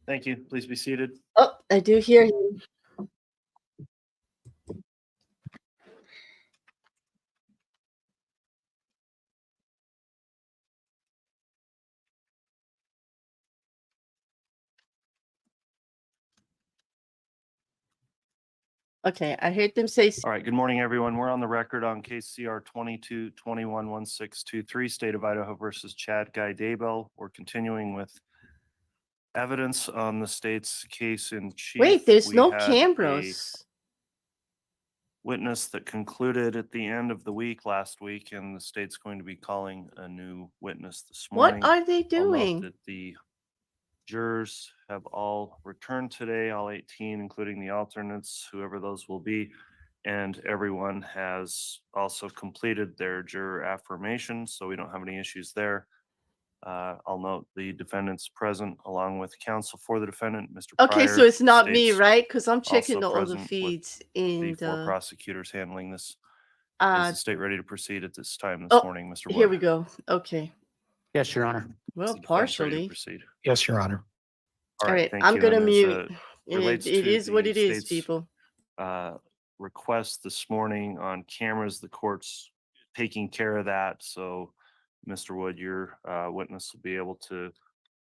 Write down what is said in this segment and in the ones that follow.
Thank you. Please be seated. Oh, I do hear him. Okay, I heard them say. All right. Good morning, everyone. We're on the record on case CR 22-21-1623, State of Idaho versus Chad Daybell. We're continuing with evidence on the state's case in chief. Wait, there's We no had cameras. Witness that concluded at the end of the week last week, and the state's going to be calling a new witness this morning. What are they I'll note doing? that the jurors have all returned today, all 18, including the alternates, whoever those will be. And everyone has also completed their juror affirmation, so we don't have any issues there. I'll note the defendants present along with counsel for the defendant, Mr. Okay, Pryor. so it's not me, State's right? Because I'm checking also all the present with feeds in the four the. prosecutors handling this. Is the state ready to proceed at this time this morning, Mr. Wood? Here we go. Okay. Yes, Your Honor. Well, Is the defense ready to partially. proceed? Yes, Your Honor. All right, thank I'm you. gonna And mute. relates It to is what the it is, state's, people. Request this morning on cameras. The court's taking care of that. So, Mr. Wood, your witness will be able to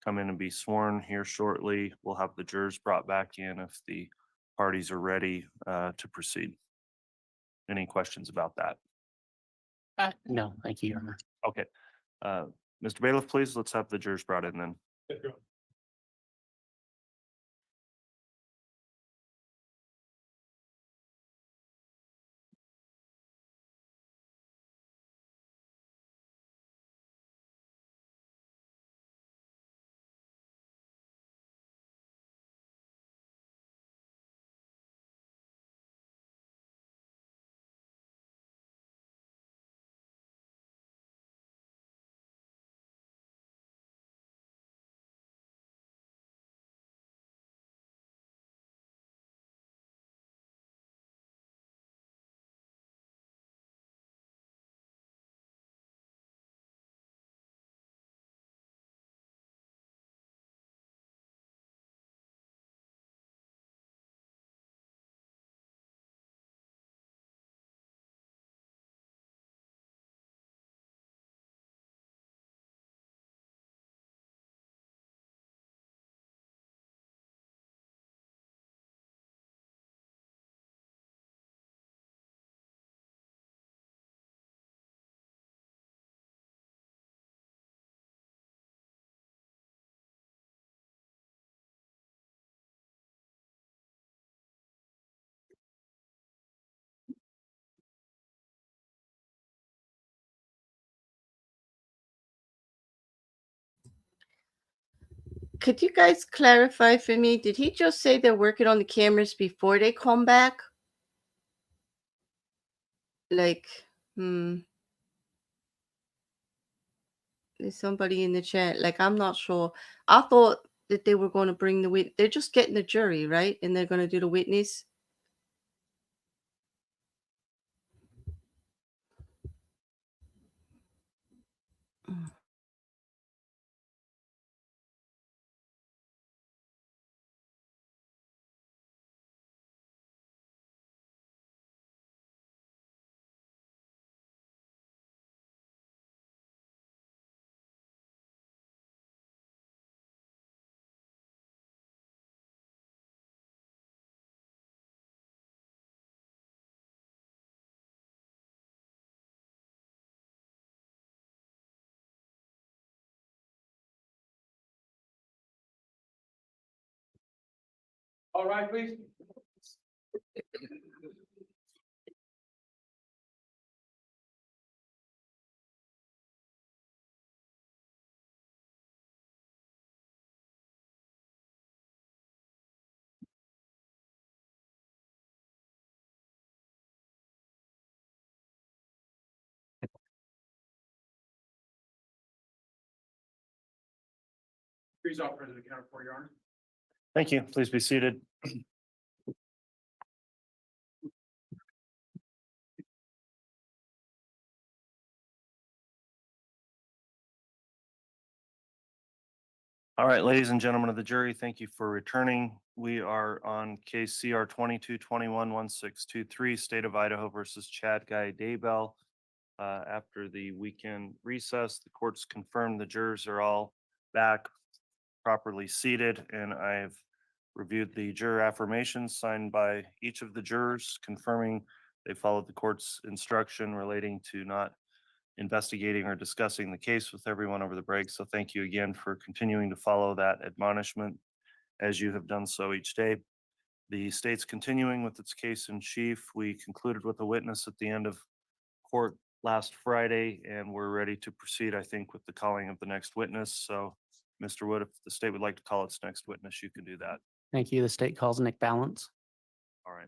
come in and be sworn here shortly. We'll have the jurors brought back in if the parties are ready to proceed. Any questions about that? No, thank you, Your Honor. Okay. Mr. Bailiff, please, let's have the jurors brought in then. Could you guys clarify for me? Did he just say they're working on the cameras before they come back? Like, there's somebody in the chat. Like, I'm not sure. I thought that they were going to bring the witness. They're just getting the jury, right? And they're going to do the witness. All right, please. Please offer to the counter for your honor. Thank you. Please be seated. All right, ladies and gentlemen of the jury, thank you for returning. We are on case CR 2221-1623, State of Idaho versus Chad Daybell. After the weekend recess, the courts confirmed the jurors are all back properly seated, and I've reviewed the juror affirmations signed by each of the jurors, confirming they followed the court's instruction relating to not investigating or discussing the case with everyone over the break. So thank you again for continuing to follow that admonishment as you have done so each day. The state's continuing with its case in chief. We concluded with a witness at the end of court last Friday, and we're ready to proceed, I think, with the calling of the next witness. So, Mr. Wood, if the state would like to call its next witness, you can do that. Thank you. The state calls Nick Balance. All right.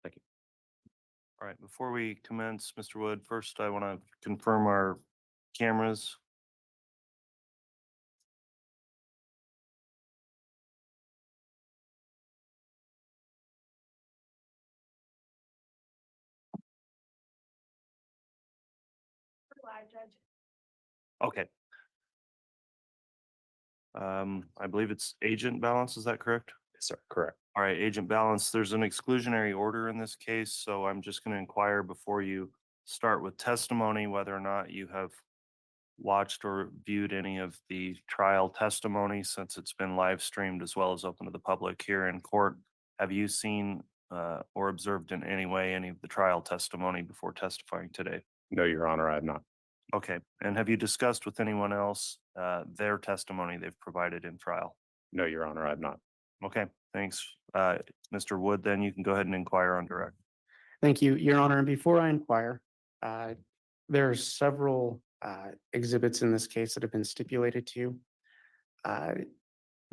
Thank you. All right, before we commence, Mr. Wood, first I want to confirm our cameras. Okay. I believe it's agent balance, is that correct? Yes, sir. Correct. All right, agent balance, there's an exclusionary order in this case, so I'm just going to inquire before you start with testimony, whether or not you have watched or viewed any of the trial testimony since it's been live streamed as well as open to the public here in court. Have you seen or observed in any way any of the trial testimony before testifying today? No, Your Honor, I have not. Okay, and have you discussed with anyone else their testimony they've provided in trial? No, Your Honor, I have not. Okay, thanks. Mr. Wood, then you can go ahead and inquire on direct. Thank you, Your Honor. And before I inquire, there are several exhibits in this case that have been stipulated to.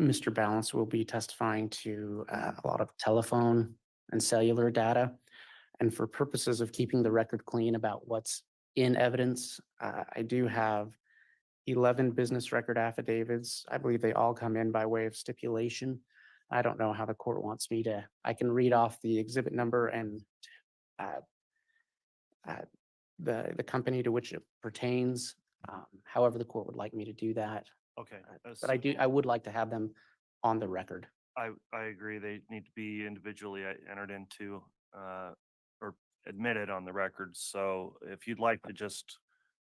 Mr. Balance will be testifying to a lot of telephone and cellular data. And for purposes of keeping the record clean about what's in evidence, I do have 11 business record affidavits. I believe they all come in by way of stipulation. I don't know how the court wants me to, I can read off the exhibit number and the company to which it pertains. However, the court would like me to do that. Okay. But I would like to have them on the record. I agree. They need to be individually entered into or admitted on the record. So if you'd like to just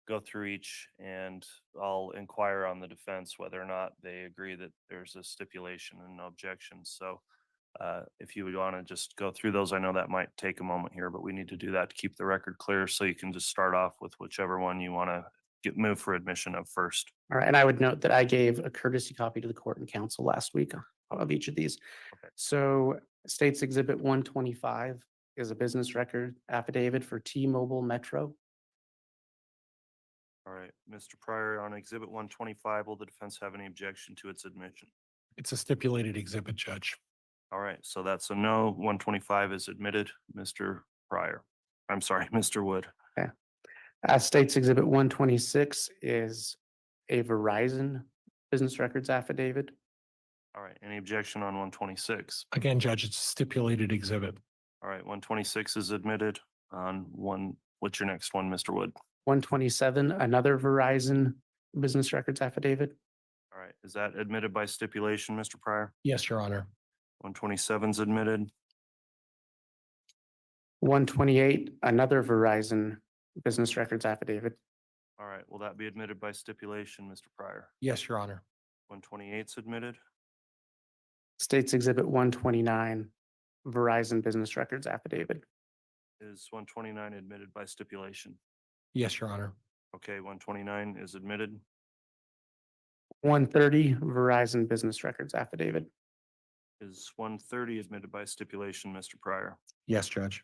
go through each, and I'll inquire on the defense whether or not they agree that there's a stipulation and no objection. So if you would want to just go through those, I know that might take a moment here, but we need to do that to keep the record clear. So you can just start off with whichever one you want to move for admission of first. All right, and I would note that I gave a courtesy copy to the court and counsel last week of each of these. Okay. So State's Exhibit 125 is a business record affidavit for T-Mobile Metro. All right, Mr. Pryor, on Exhibit 125, will the defense have any objection to its admission? It's a stipulated exhibit, Judge. All right, so that's a no. 125 is admitted. Mr. Pryor, I'm sorry, Mr. Wood. State's Exhibit 126 is a Verizon business records affidavit. All right, any objection on 126? Again, Judge, it's a stipulated exhibit. All right, 126 is admitted. On what's your next one, Mr. Wood? 127, another Verizon business records affidavit. All right, is that admitted by stipulation, Mr. Pryor? Yes, Your Honor. 127 is admitted. 128, another Verizon business records affidavit. All right, will that be admitted by stipulation, Mr. Pryor? Yes, Your Honor. 128 is admitted. State's Exhibit 129, Verizon business records affidavit. Is 129 admitted by stipulation? Yes, Your Honor. Okay, 129 is admitted. 130, Verizon business records affidavit. Is 130 admitted by stipulation, Mr. Pryor? Yes, Judge.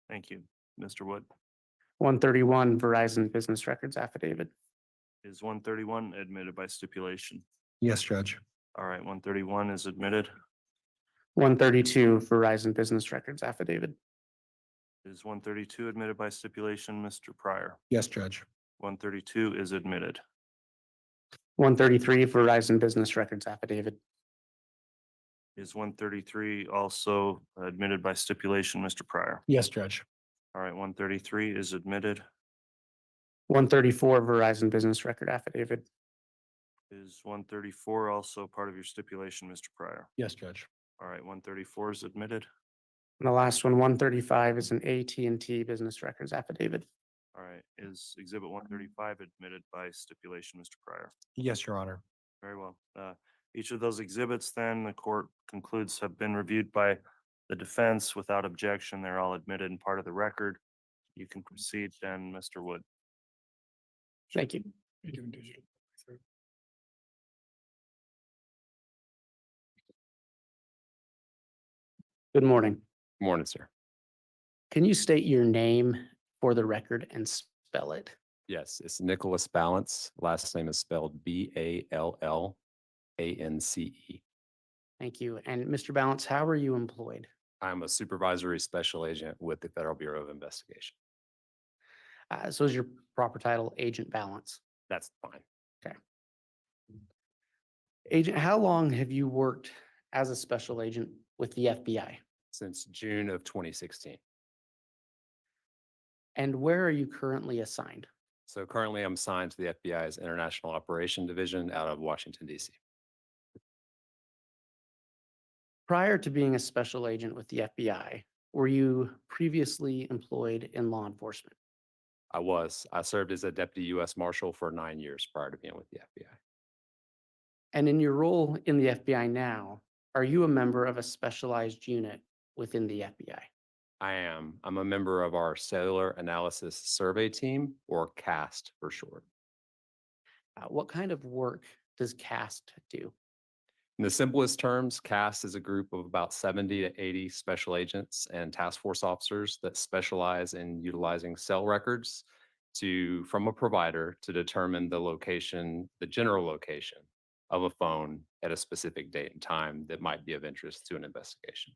Thank you. Mr. Wood? 131 Verizon Business Records Affidavit. Is 131 admitted by stipulation? Yes, Judge. All right, 131 is admitted. 132 Verizon Business Records Affidavit. Is 132 admitted by stipulation, Mr. Pryor? Yes, Judge. 132 is admitted. 133 Verizon Business Records Affidavit. Is 133 also admitted by stipulation, Mr. Pryor? Yes, Judge. All right, 133 is admitted. 134 Verizon Business Record Affidavit. Is 134 also part of your stipulation, Mr. Pryor? Yes, Judge. All right, 134 is admitted. And the last one, 135, is an AT&T Business Records Affidavit. All right, is Exhibit 135 admitted by stipulation, Mr. Pryor? Yes, Your Honor. Very well. Each of those exhibits then, the court concludes have been reviewed by the defense without objection. They're all admitted and part of the record. You can proceed then, Mr. Wood. Thank you. Good morning. Morning, sir. Can you state your name for the record and spell it? Yes, it's Nicholas Balance. Last name is spelled Ballance. Thank you. And Mr. Balance, how are you employed? I'm a supervisory special agent with the Federal Bureau of Investigation. So is your proper title Agent Balance? That's fine. Agent, how long have you worked as a special agent with the FBI? Since June of 2016. And where are you currently assigned? So currently I'm assigned to the FBI's International Operation Division out of Washington, D.C. Prior to being a special agent with the FBI, were you previously employed in law enforcement? I served as a deputy U.S. Marshal for 9 years prior to being with the FBI. And in your role in the FBI now, are you a member of a specialized unit within the FBI? I am. I'm a member of our Cellular Analysis Survey Team, or CAST for short. What kind of work does CAST do? In the simplest terms, CAST is a group of about 70 to 80 special agents and task force officers that specialize in utilizing cell records from a provider to determine the general location of a phone at a specific date and time that might be of interest to an investigation.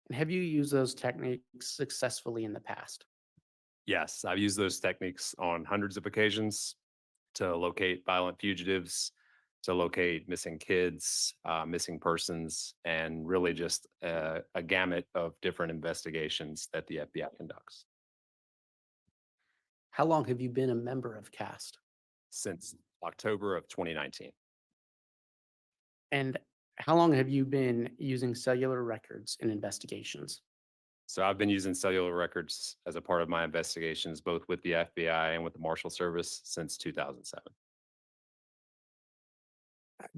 And have you used those techniques successfully in the past? Yes, I've used those techniques on hundreds of occasions to locate violent fugitives, to locate missing kids, missing persons, and really just a gamut of different investigations that the FBI conducts. How long have you been a member of CAST? Since October of 2019. And how long have you been using cellular records in investigations? So I've been using cellular records as a part of my investigations, both with the FBI and with the Marshal Service since 2007.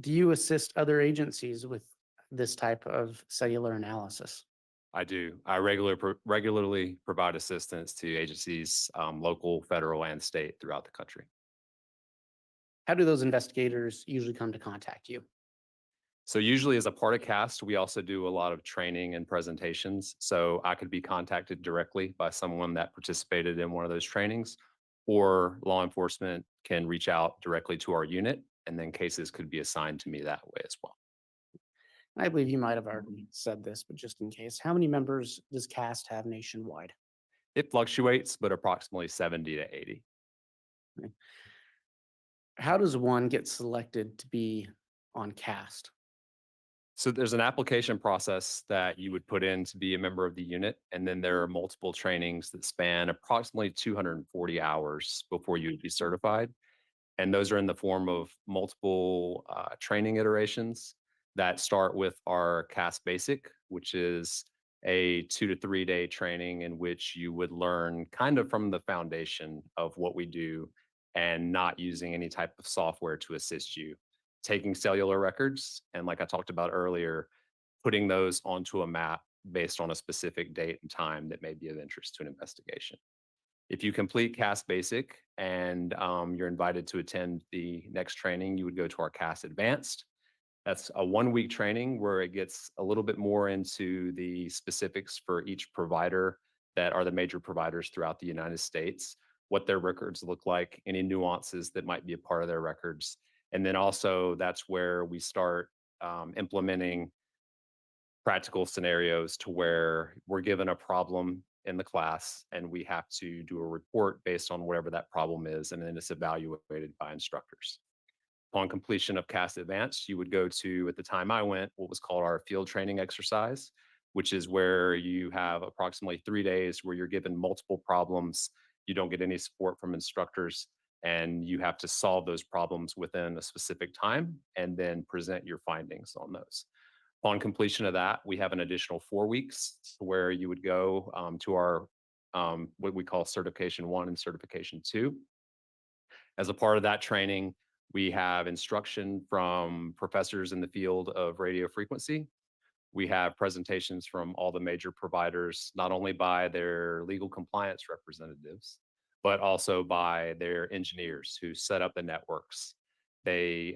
Do you assist other agencies with this type of cellular analysis? I do. I regularly provide assistance to agencies, local, federal, and state throughout the country. How do those investigators usually come to contact you? So usually as a part of CAST, we also do a lot of training and presentations. So I could be contacted directly by someone that participated in one of those trainings, or law enforcement can reach out directly to our unit, and then cases could be assigned to me that way as well. I believe you might have already said this, but just in case, how many members does CAST have nationwide? It fluctuates, but approximately 70 to 80. How does one get selected to be on CAST? So there's an application process that you would put in to be a member of the unit, and then there are multiple trainings that span approximately 240 hours before you would be certified. And those are in the form of multiple training iterations that start with our CAST Basic, which is a 2 to 3 day training in which you would learn kind of from the foundation of what we do and not using any type of software to assist you, taking cellular records, and like I talked about earlier, putting those onto a map based on a specific date and time that may be of interest to an investigation. If you complete CAST Basic and you're invited to attend the next training, you would go to our CAST Advanced. That's a 1-week training where it gets a little bit more into the specifics for each provider that are the major providers throughout the United States, what their records look like, any nuances that might be a part of their records. And then also that's where we start implementing practical scenarios to where we're given a problem in the class and we have to do a report based on whatever that problem is, and then it's evaluated by instructors. Upon completion of CAST Advanced, you would go to, at the time I went, what was called our field training exercise, which is where you have approximately 3 days where you're given multiple problems. You don't get any support from instructors, and you have to solve those problems within a specific time and then present your findings on those. Upon completion of that, we have an additional 4 weeks where you would go to our what we call Certification 1 and Certification 2. As a part of that training, we have instruction from professors in the field of radio frequency. We have presentations from all the major providers, not only by their legal compliance representatives, but also by their engineers who set up the networks. They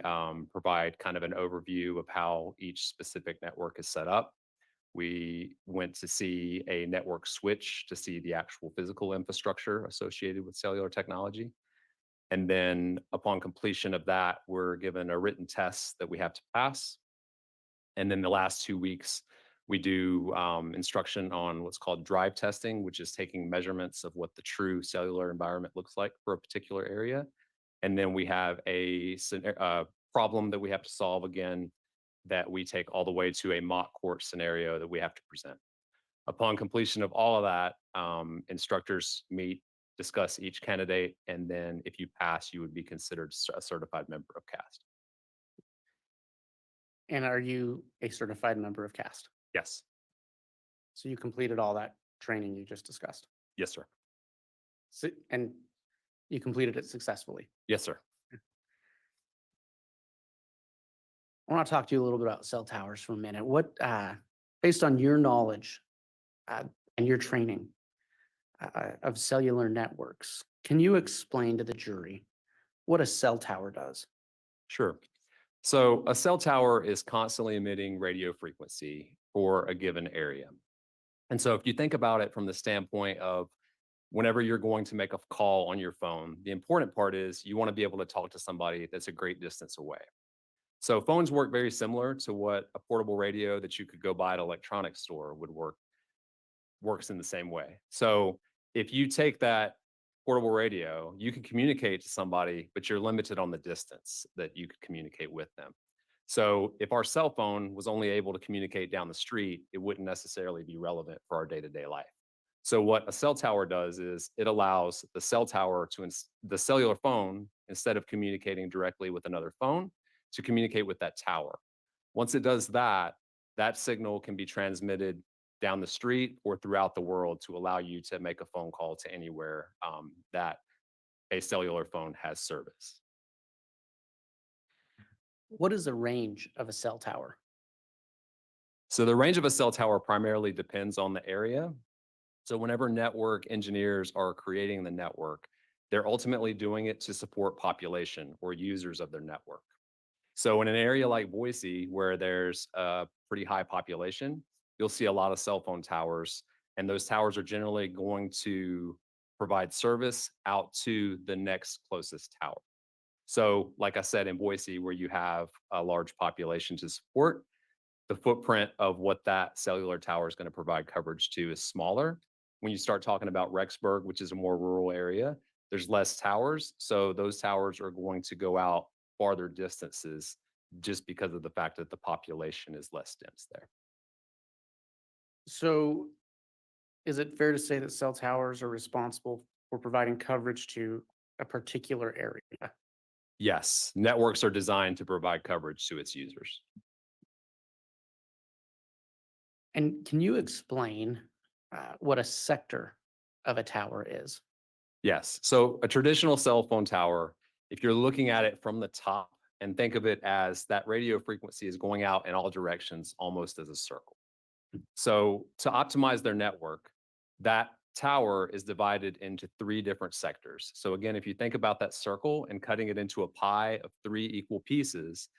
provide kind of an overview of how each specific network is set up. We went to see a network switch to see the actual physical infrastructure associated with cellular technology. And then upon completion of that, we're given a written test that we have to pass. And then the last 2 weeks, we do instruction on what's called drive testing, which is taking measurements of what the true cellular environment looks like for a particular area. And then we have a problem that we have to solve again that we take all the way to a mock court scenario that we have to present. Upon completion of all of that, instructors meet, discuss each candidate, and then if you pass, you would be considered a certified member of CAST. And are you a certified member of CAST? Yes. So you completed all that training you just discussed. Yes, sir. So, and you completed it successfully. Yes, sir. I want to talk to you a little bit about cell towers for a minute. What, based on your knowledge and your training of cellular networks, can you explain to the jury what a cell tower does? Sure. So a cell tower is constantly emitting radio frequency for a given area. And so if you think about it from the standpoint of whenever you're going to make a call on your phone, the important part is you want to be able to talk to somebody that's a great distance away. So phones work very similar to what a portable radio that you could go buy at an electronics store would works in the same way. So if you take that portable radio, you can communicate to somebody, but you're limited on the distance that you could communicate with them. So if our cell phone was only able to communicate down the street, it wouldn't necessarily be relevant for our day-to-day life. So what a cell tower does is it allows the cell tower to the cellular phone, instead of communicating directly with another phone, to communicate with that tower. Once it does that, that signal can be transmitted down the street or throughout the world to allow you to make a phone call to anywhere that a cellular phone has service. What is the range of a cell tower? So the range of a cell tower primarily depends on the area. So whenever network engineers are creating the network, they're ultimately doing it to support population or users of their network. So in an area like Boise, where there's a pretty high population, you'll see a lot of cell phone towers, and those towers are generally going to provide service out to the next closest tower. So like I said, in Boise, where you have a large population to support, the footprint of what that cellular tower is going to provide coverage to is smaller. When you start talking about Rexburg, which is a more rural area, there's less towers. So those towers are going to go out farther distances just because of the fact that the population is less dense there. So is it fair to say that cell towers are responsible for providing coverage to a particular area? Yes, networks are designed to provide coverage to its users. And can you explain what a sector of a tower is? Yes, so a traditional cell phone tower, if you're looking at it from the top and think of it as that radio frequency is going out in all directions almost as a circle. So to optimize their network, that tower is divided into 3 different sectors. So again, if you think about that circle and cutting it into a pie of 3 equal pieces,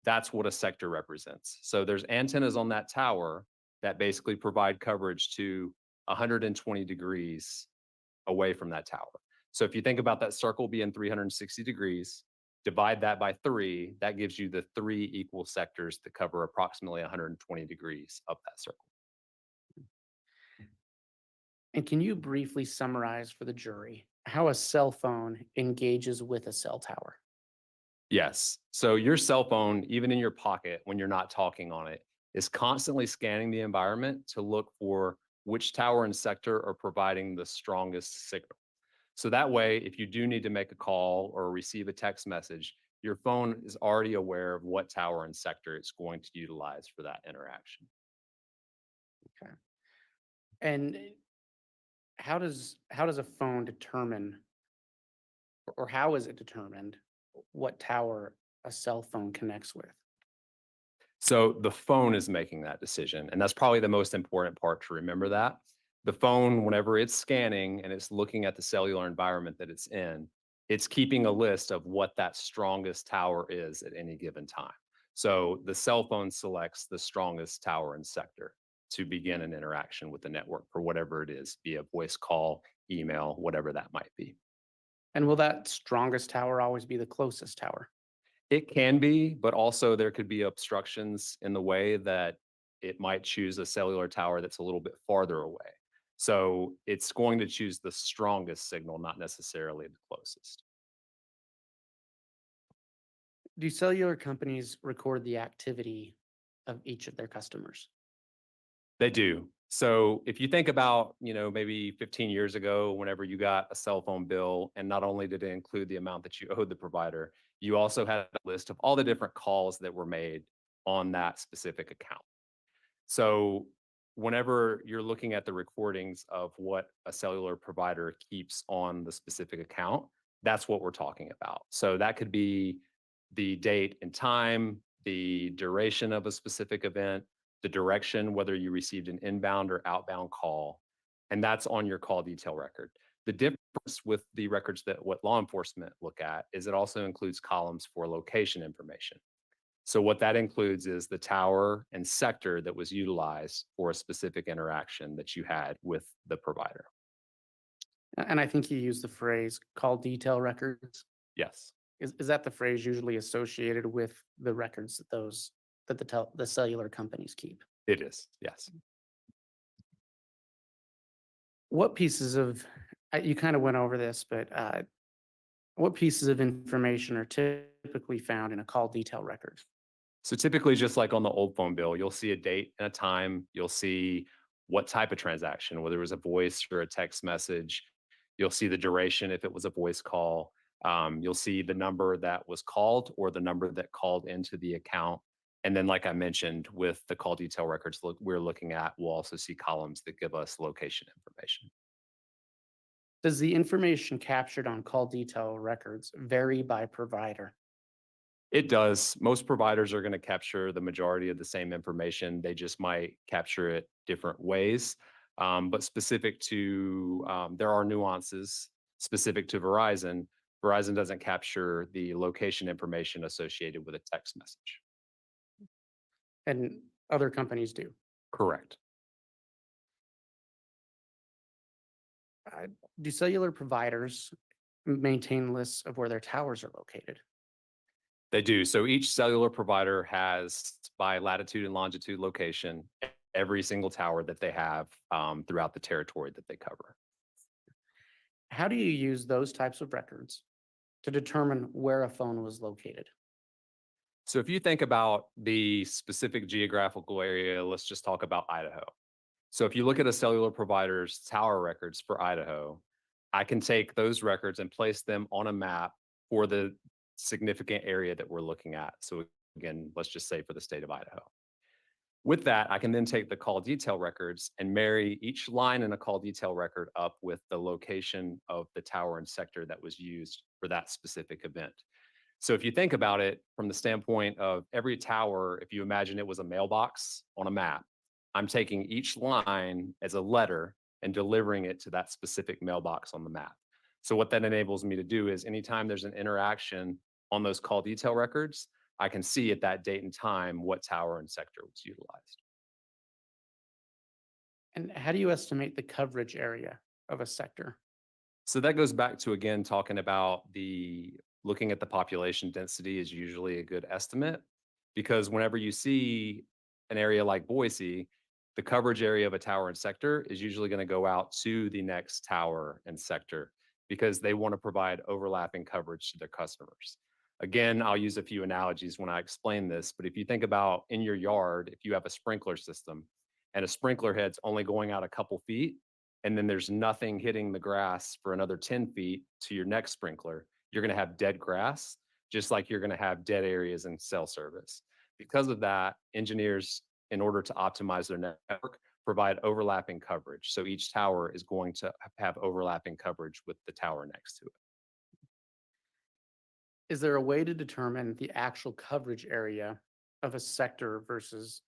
that's what a sector represents. So there's antennas on that tower that basically provide coverage to 120 degrees away from that tower. So if you think about that circle being 360 degrees, divide that by 3, that gives you the 3 equal sectors that cover approximately 120 degrees of that circle. And can you briefly summarize for the jury how a cell phone engages with a cell tower? Yes. So your cell phone, even in your pocket when you're not talking on it, is constantly scanning the environment to look for which tower and sector are providing the strongest signal. So that way, if you do need to make a call or receive a text message, your phone is already aware of what tower and sector it's going to utilize for that interaction. Okay. And how does a phone determine, or how is it determined what tower a cell phone connects with? So the phone is making that decision. And that's probably the most important part to remember that. The phone, whenever it's scanning and it's looking at the cellular environment that it's in, it's keeping a list of what that strongest tower is at any given time. So the cell phone selects the strongest tower and sector to begin an interaction with the network for whatever it is, be a voice call, email, whatever that might be. And will that strongest tower always be the closest tower? It can be, but also there could be obstructions in the way that it might choose a cellular tower that's a little bit farther away. So it's going to choose the strongest signal, not necessarily the closest. Do cellular companies record the activity of each of their customers? They do. So if you think about, maybe 15 years ago, whenever you got a cell phone bill, and not only did it include the amount that you owed the provider, you also had a list of all the different calls that were made on that specific account. So whenever you're looking at the recordings of what a cellular provider keeps on the specific account, that's what we're talking about. So that could be the date and time, the duration of a specific event, the direction, whether you received an inbound or outbound call, and that's on your call detail record. The difference with the records that what law enforcement look at is it also includes columns for location information. So what that includes is the tower and sector that was utilized for a specific interaction that you had with the provider. And I think you used the phrase call detail records. Yes. Is that the phrase usually associated with the records that the cellular companies keep? It is, yes. What pieces of, you kind of went over this, but what pieces of information are typically found in a call detail record? So typically, just like on the old phone bill, you'll see a date and a time. You'll see what type of transaction, whether it was a voice or a text message. You'll see the duration if it was a voice call. You'll see the number that was called or the number that called into the account. And then, like I mentioned, with the call detail records we're looking at, we'll also see columns that give us location information. Does the information captured on call detail records vary by provider? It does. Most providers are going to capture the majority of the same information. They just might capture it different ways. But specific to, there are nuances specific to Verizon. Verizon doesn't capture the location information associated with a text message. And other companies do. Correct. Do cellular providers maintain lists of where their towers are located? They do. So each cellular provider has, by latitude and longitude location, every single tower that they have throughout the territory that they cover. How do you use those types of records to determine where a phone was located? So if you think about the specific geographical area, let's just talk about Idaho. So if you look at a cellular provider's tower records for Idaho, I can take those records and place them on a map for the significant area that we're looking at. So again, let's just say for the state of Idaho. With that, I can then take the call detail records and marry each line in a call detail record up with the location of the tower and sector that was used for that specific event. So if you think about it from the standpoint of every tower, if you imagine it was a mailbox on a map, I'm taking each line as a letter and delivering it to that specific mailbox on the map. So what that enables me to do is anytime there's an interaction on those call detail records, I can see at that date and time what tower and sector was utilized. And how do you estimate the coverage area of a sector? So that goes back to, again, talking about looking at the population density is usually a good estimate, because whenever you see an area like Boise, the coverage area of a tower and sector is usually going to go out to the next tower and sector because they want to provide overlapping coverage to their customers. Again, I'll use a few analogies when I explain this, but if you think about in your yard, if you have a sprinkler system and a sprinkler head's only going out a couple feet, and then there's nothing hitting the grass for another 10 feet to your next sprinkler, you're going to have dead grass, just like you're going to have dead areas in cell service. Because of that, engineers, in order to optimize their network, provide overlapping coverage. So each tower is going to have overlapping coverage with the tower next to it. Is there a way to determine the actual coverage area of a sector versus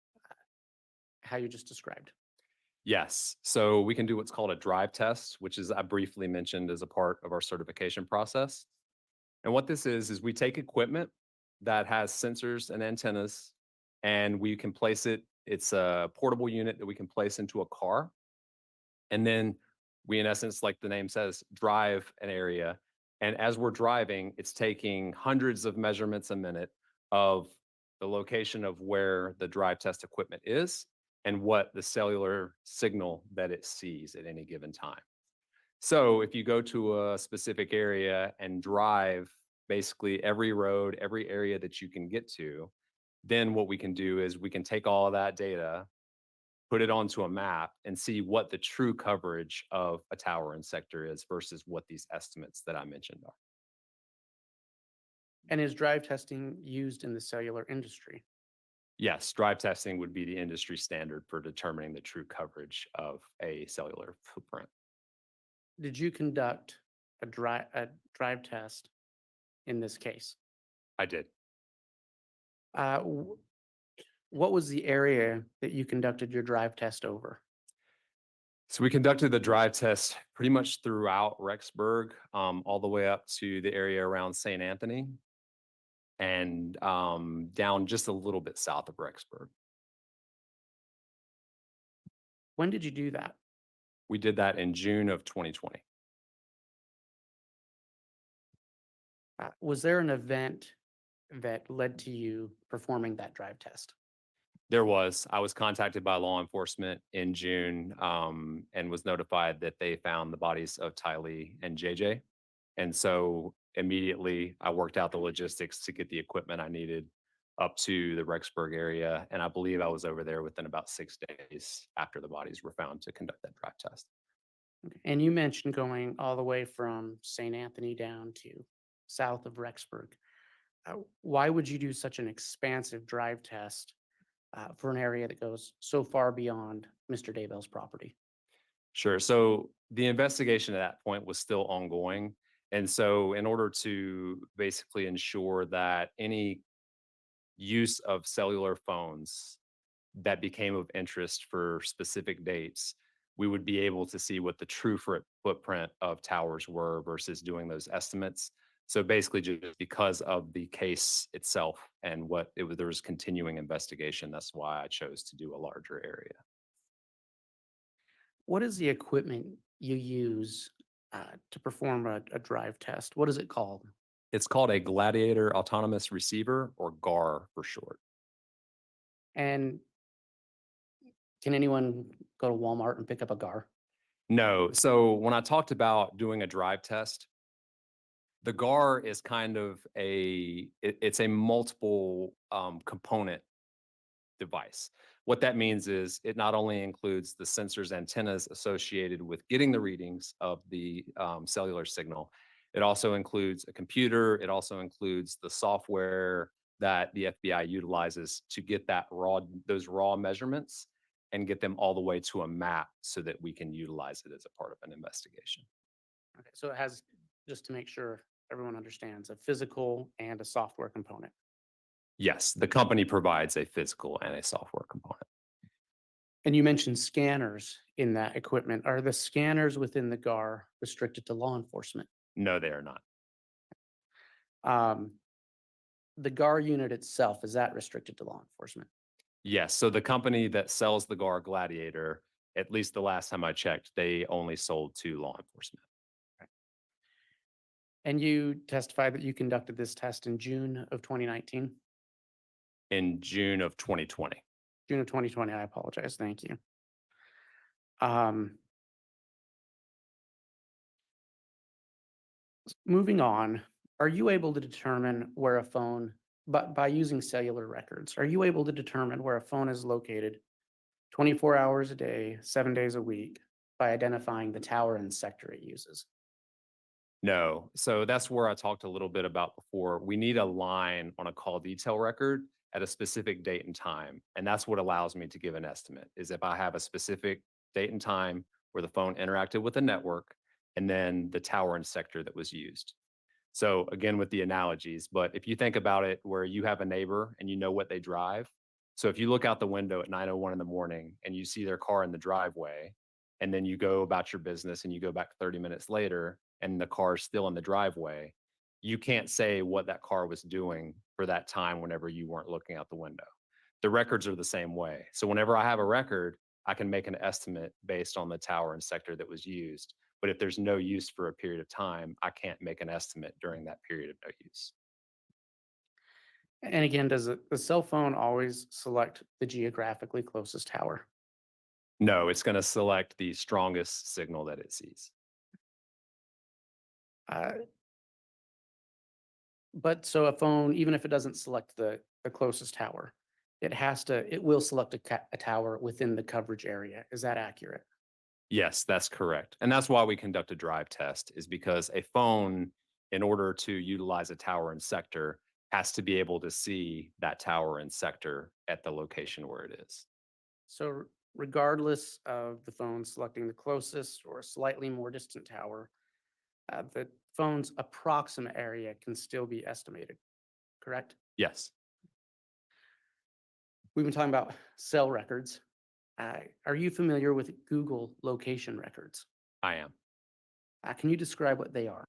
how you just described? Yes. So we can do what's called a drive test, which is I briefly mentioned as a part of our certification process. And what this is we take equipment that has sensors and antennas, and we can place it. It's a portable unit that we can place into a car. And then we, in essence, like the name says, drive an area. And as we're driving, it's taking hundreds of measurements a minute of the location of where the drive test equipment is and what the cellular signal that it sees at any given time. So if you go to a specific area and drive basically every road, every area that you can get to, then what we can do is we can take all of that data, put it onto a map, and see what the true coverage of a tower and sector is versus what these estimates that I mentioned are. And is drive testing used in the cellular industry? Yes, drive testing would be the industry standard for determining the true coverage of a cellular footprint. Did you conduct a drive test in this case? I did. What was the area that you conducted your drive test over? So we conducted the drive test pretty much throughout Rexburg, all the way up to the area around St. Anthony and down just a little bit south of Rexburg. When did you do that? We did that in June of 2020. Was there an event that led to you performing that drive test? There was. I was contacted by law enforcement in June and was notified that they found the bodies of Tylee and JJ. And so immediately I worked out the logistics to get the equipment I needed up to the Rexburg area. And I believe I was over there within about 6 days after the bodies were found to conduct that drive test. Okay. And you mentioned going all the way from St. Anthony down to south of Rexburg. Why would you do such an expansive drive test for an area that goes so far beyond Mr. Daybell's property? Sure. So the investigation at that point was still ongoing. And so in order to basically ensure that any use of cellular phones that became of interest for specific dates, we would be able to see what the true footprint of towers were versus doing those estimates. So basically just because of the case itself and there was continuing investigation, that's why I chose to do a larger area. What is the equipment you use to perform a drive test? What is it called? It's called a Gladiator Autonomous Receiver, or GAR for short. And can anyone go to Walmart and pick up a GAR? No. So when I talked about doing a drive test, the GAR is kind of it's a multiple component device. What that means is it not only includes the sensors, antennas associated with getting the readings of the cellular signal, it also includes a computer. It also includes the software that the FBI utilizes to get those raw measurements and get them all the way to a map so that we can utilize it as a part of an investigation. Okay, so it has, just to make sure everyone understands, a physical and a software component. Yes, the company provides a physical and a software component. And you mentioned scanners in that equipment. Are the scanners within the GAR restricted to law enforcement? No, they are not. The GAR unit itself, is that restricted to law enforcement? Yes. So the company that sells the GAR Gladiator, at least the last time I checked, they only sold to law enforcement. And you testified that you conducted this test in June of 2019? In June of 2020. June of 2020, I apologize. Thank you. Moving on, are you able to determine where a phone, but by using cellular records, are you able to determine where a phone is located 24 hours a day, 7 days a week by identifying the tower and sector it uses? No. So that's where I talked a little bit about before. We need a line on a call detail record at a specific date and time. And that's what allows me to give an estimate, is if I have a specific date and time where the phone interacted with the network and then the tower and sector that was used. So again, with the analogies, but if you think about it where you have a neighbor and you know what they drive. So if you look out the window at 9:01 in the morning and you see their car in the driveway, and then you go about your business and you go back 30 minutes later and the car is still in the driveway, you can't say what that car was doing for that time whenever you weren't looking out the window. The records are the same way. So whenever I have a record, I can make an estimate based on the tower and sector that was used. But if there's no use for a period of time, I can't make an estimate during that period of no use. And again, does the cell phone always select the geographically closest tower? No, it's going to select the strongest signal that it sees. But so a phone, even if it doesn't select the closest tower, it will select a tower within the coverage area. Is that accurate? Yes, that's correct. And that's why we conduct a drive test, is because a phone, in order to utilize a tower and sector, has to be able to see that tower and sector at the location where it is. So regardless of the phone selecting the closest or slightly more distant tower, the phone's approximate area can still be estimated, correct? Yes, We've been talking about cell records. Are you familiar with Google location records? I am. Can you describe what they are?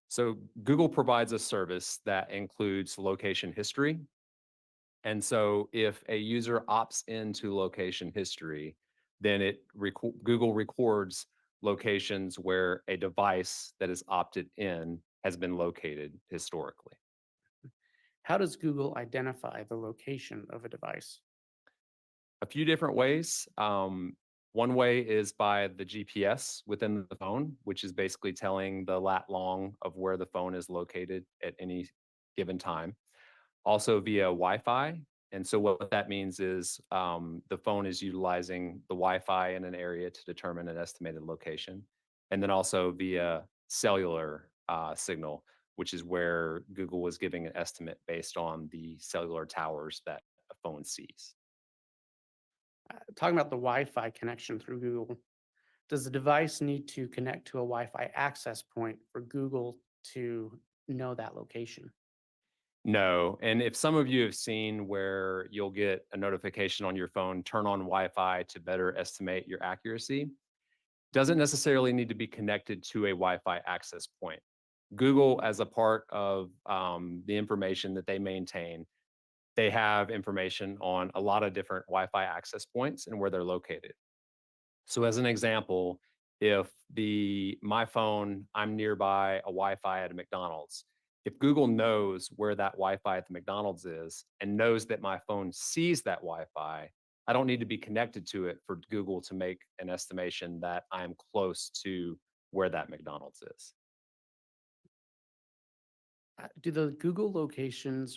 So Google provides a service that includes location history. And so if a user opts into location history, then Google records locations where a device that is opted in has been located historically. How does Google identify the location of a device? A few different ways. One way is by the GPS within the phone, which is basically telling the lat long of where the phone is located at any given time. Also via Wi-Fi. And so what that means is the phone is utilizing the Wi-Fi in an area to determine an estimated location. And then also via cellular signal, which is where Google was giving an estimate based on the cellular towers that a phone sees. Talking about the Wi-Fi connection through Google, does the device need to connect to a Wi-Fi access point for Google to know that location? No. And if some of you have seen where you'll get a notification on your phone, turn on Wi-Fi to better estimate your accuracy, doesn't necessarily need to be connected to a Wi-Fi access point. Google, as a part of the information that they maintain, they have information on a lot of different Wi-Fi access points and where they're located. So as an example, if my phone, I'm nearby a Wi-Fi at a McDonald's, if Google knows where that Wi-Fi at the McDonald's is and knows that my phone sees that Wi-Fi, I don't need to be connected to it for Google to make an estimation that I'm close to where that McDonald's is. Do the Google location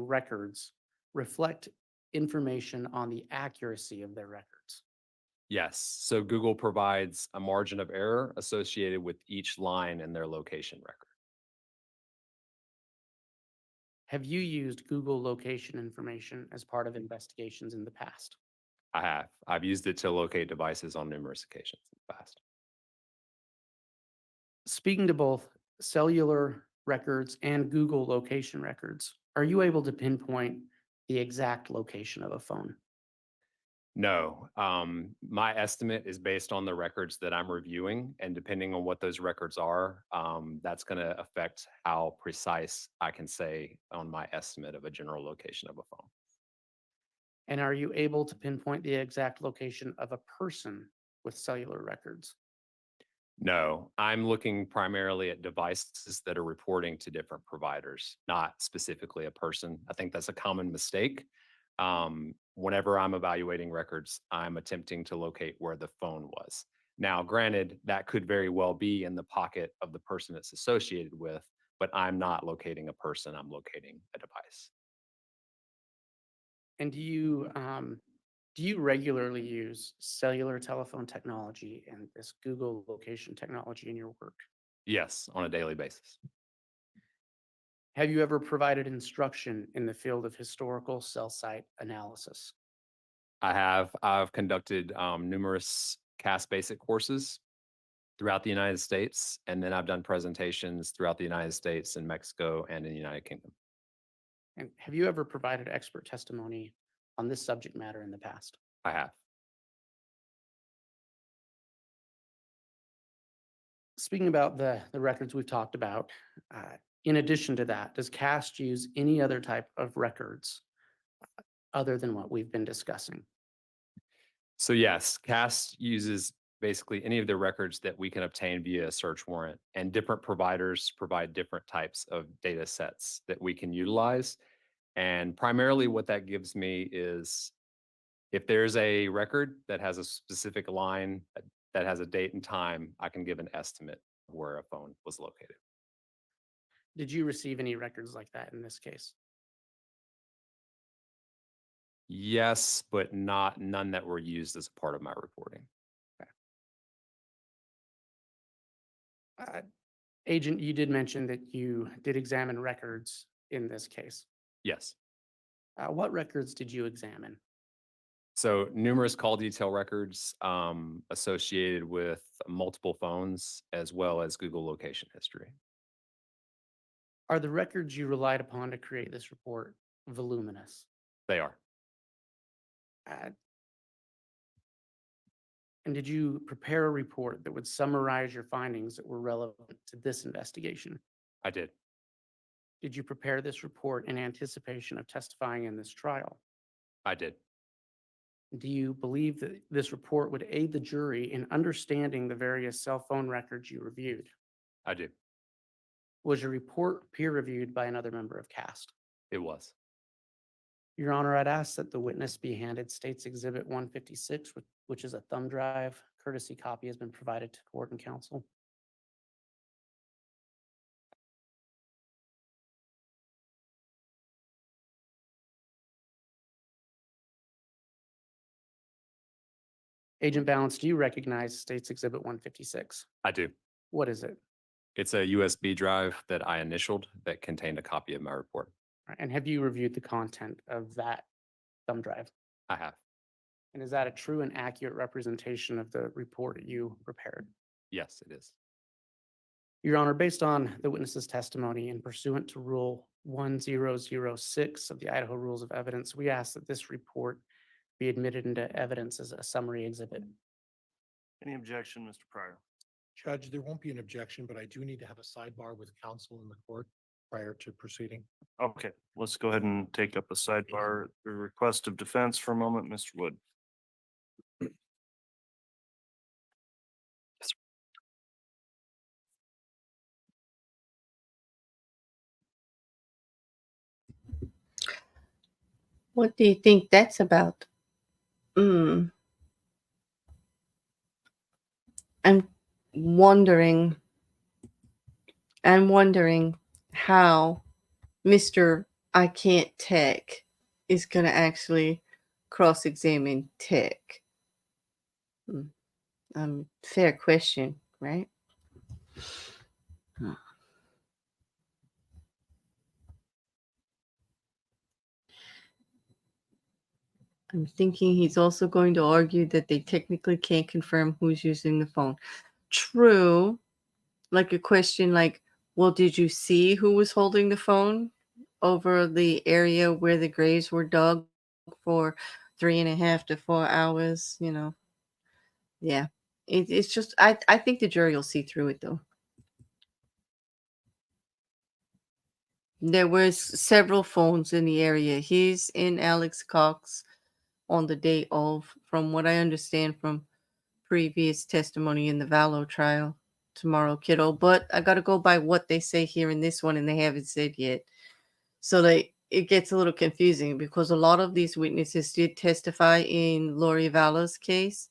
records reflect information on the accuracy of their records? Yes. So Google provides a margin of error associated with each line in their location record. Have you used Google location information as part of investigations in the past? I have. I've used it to locate devices on numerous occasions in the past. Speaking to both cellular records and Google location records, are you able to pinpoint the exact location of a phone? No, my estimate is based on the records that I'm reviewing, and depending on what those records are, that's going to affect how precise I can say on my estimate of a general location of a phone. And are you able to pinpoint the exact location of a person with cellular records? No, I'm looking primarily at devices that are reporting to different providers, not specifically a person. I think that's a common mistake. Whenever I'm evaluating records, I'm attempting to locate where the phone was. Now, granted, that could very well be in the pocket of the person it's associated with, but I'm not locating a person, I'm locating a device. And do you regularly use cellular telephone technology and this Google location technology in your work? Yes, on a daily basis. Have you ever provided instruction in the field of historical cell site analysis? I've conducted numerous CAS basic courses throughout the United States, and then I've done presentations throughout the United States and Mexico and in the United Kingdom. And have you ever provided expert testimony on this subject matter in the past? I have. Speaking about the records we've talked about, in addition to that, does CAST use any other type of records other than what we've been discussing? So yes, CAS uses basically any of the records that we can obtain via a search warrant, and different providers provide different types of data sets that we can utilize. And primarily what that gives me is if there's a record that has a specific line that has a date and time, I can give an estimate of where a phone was located. Did you receive any records like that in this case? Yes, but none that were used as a part of my reporting. Agent, you did mention that you did examine records in this case. Yes. What records did you examine? So numerous call detail records associated with multiple phones, as well as Google location history. Are the records you relied upon to create this report voluminous? They are. Uh, And did you prepare a report that would summarize your findings that were relevant to this investigation? I did. Did you prepare this report in anticipation of testifying in this trial? I did. Do you believe that this report would aid the jury in understanding the various cell phone records you reviewed? I do. Was your report peer-reviewed by another member of CAST? It was. Your Honor, I'd ask that the witness be handed State's Exhibit 156, which is a thumb drive. Courtesy copy has been provided to court and counsel. Agent Balance, do you recognize State's Exhibit 156? I do. What is it? It's a USB drive that I initialed that contained a copy of my report. And have you reviewed the content of that thumb drive? I have. And is that a true and accurate representation of the report you prepared? Yes, it is. Your Honor, based on the witness's testimony and pursuant to Rule 1006 of the Idaho Rules of Evidence, we ask that this report be admitted into evidence as a summary exhibit. Any objection, Mr. Pryor? Judge, there won't be an objection, but I do need to have a sidebar with counsel in the court prior to proceeding. Okay, let's go ahead and take up a sidebar, the request of defense for a moment, Mr. Wood. What do you think that's about? I'm wondering how Mr. I Can't Tech is going to actually cross-examine Tech. Fair question, right? I'm thinking he's also going to argue that they technically can't confirm who's using the phone. True. Like a question like, well, did you see who was holding the phone over the area where the graves were dug for 3.5 to 4 hours? You know, yeah. It's just, I think the jury will see through it though. There was several phones in the area. He's in Alex Cox. on the day of, from what I understand from previous testimony in the Vallow trial tomorrow, kiddo. But I got to go by what they say here in this one, and they haven't said yet. So it gets a little confusing because a lot of these witnesses did testify in Lori Vallow's case,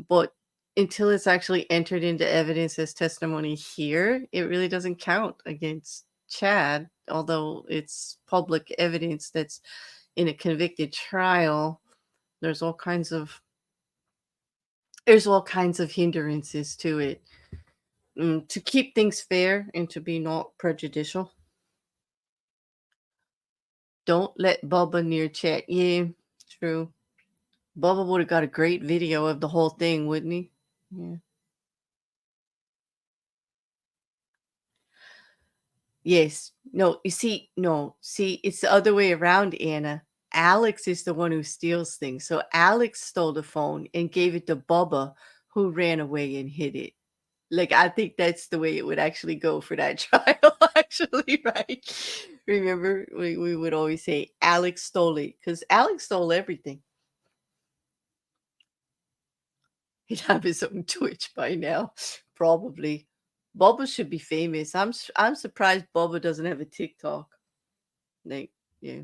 but until it's actually entered into evidence as testimony here, it really doesn't count against Chad, although it's public evidence that's in a convicted trial. There's all kinds of hindrances to it. To keep things fair and to be not prejudicial. Don't let Bubba near chat. Yeah, true. Bubba would have got a great video of the whole thing, wouldn't he? Yeah. Yes. No, you see, no. See, it's the other way around, Anna. Alex is the one who steals things. So Alex stole the phone and gave it to Bubba, who ran away and hid it. Like, I think that's the way it would actually go for that trial, actually, right? Remember, we would always say Alex stole it because Alex stole everything. He'd have his own Twitch by now, probably. Bubba should be famous. I'm surprised Bubba doesn't have a TikTok. Like, yeah.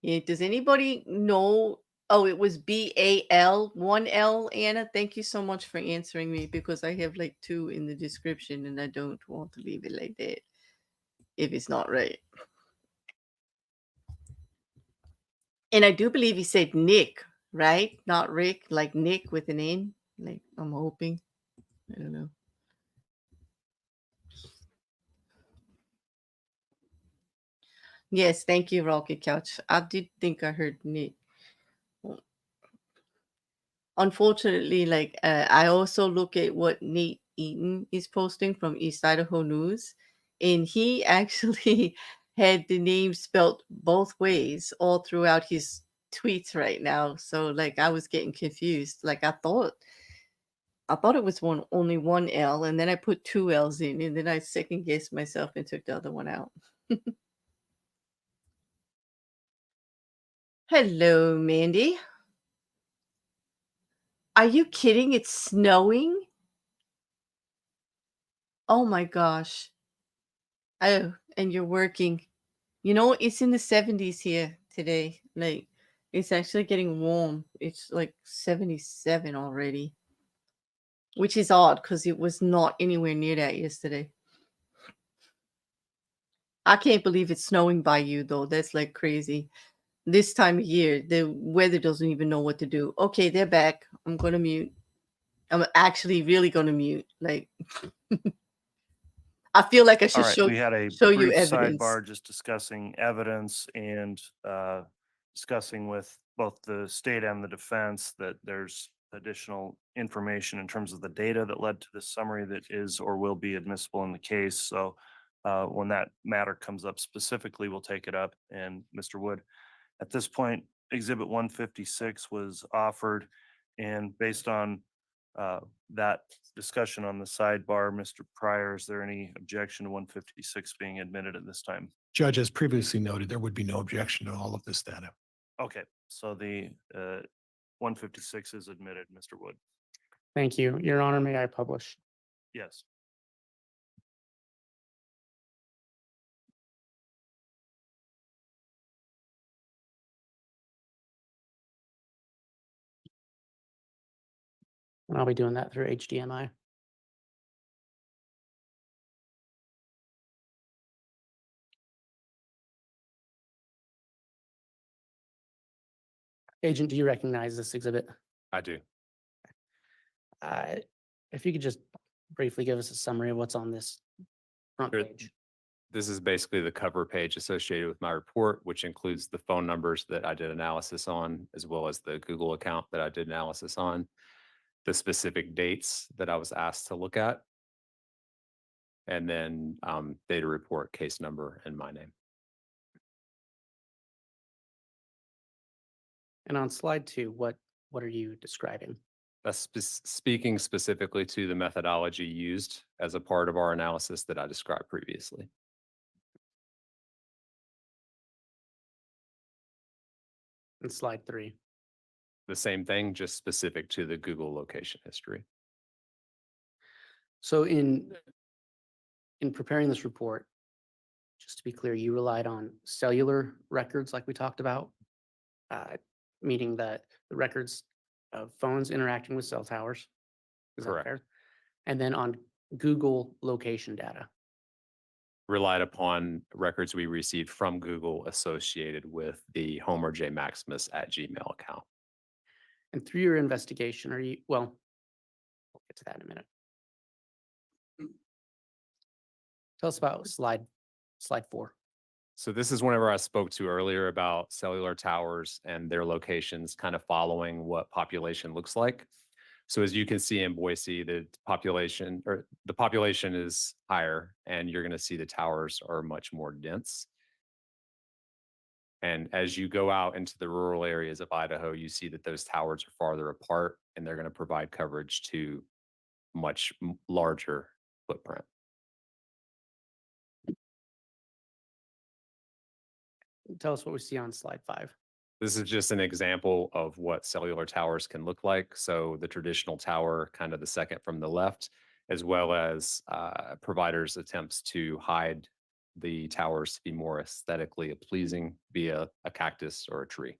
Yeah. Does anybody know? Oh, it was BAL, 1L, Anna. Thank you so much for answering me because I have like 2 in the description and I don't want to leave it like that if it's not right. And I do believe he said Nick, right? Not Rick, like Nick with an N. Like, I'm hoping. I don't know. Yes, thank you, Rocket Couch. I did think I heard Nick. Unfortunately, like I also look at what Nate Eaton is posting from East Idaho News, and he actually had the name spelt both ways all throughout his tweets right now. So like I was getting confused. Like I thought it was only one L, and then I put 2 L's in, and then I second guessed myself and took the other one out. Hello, Mandy. Are you kidding? It's snowing? Oh my gosh. Oh, and you're working. You know, it's in the 70s here today. Like, it's actually getting warm. It's like 77 already, which is odd because it was not anywhere near that yesterday. I can't believe it's snowing by you, though. That's like crazy. This time of year, the weather doesn't even know what to do. Okay, they're back. I'm going to mute. I'm actually really going to mute. Like, I feel like I All should right, we had a show you brief evidence. sidebar just discussing evidence and discussing with both the state and the defense that there's additional information in terms of the data that led to this summary that is or will be admissible in the case. So when that matter comes up specifically, we'll take it up. And Mr. Wood, at this point, Exhibit 156 was offered, and based on that discussion on the sidebar, Mr. Pryor, is there any objection to 156 being admitted at this time? Judge, as previously noted, there would be no objection to all of this data. Okay, so the 156 is admitted, Mr. Wood. Thank you. Your Honor, may I publish? Yes. And I'll be doing that through HDMI. Agent, do you recognize this exhibit? I do. If you could just briefly give us a summary of what's on this front Sure. page. This is basically the cover page associated with my report, which includes the phone numbers that I did analysis on, as well as the Google account that I did analysis on, the specific dates that I was asked to look at, and then data report, case number, and my name. And on slide 2, what are you describing? That's speaking specifically to the methodology used as a part of our analysis that I described previously. And slide 3. The same thing, just specific to the Google location history. So in preparing this report, just to be clear, you relied on cellular records like we talked about, meaning that the records of phones interacting with cell towers. Is that Correct. fair? And then on Google location data. Relied upon records we received from Google associated with the homerjmaximus@gmail account. And through your investigation, we'll get to that in a minute. Tell us about slide 4. So this is whenever I spoke to earlier about cellular towers and their locations kind of following what population looks like. So as you can see in Boise, the population is higher, and you're going to see the towers are much more dense. And as you go out into the rural areas of Idaho, you see that those towers are farther apart, and they're going to provide coverage to much larger footprint. Tell us what we see on slide 5. This is just an example of what cellular towers can look like. So the traditional tower, kind of the second from the left, as well as providers' attempts to hide the towers to be more aesthetically pleasing via a cactus or a tree.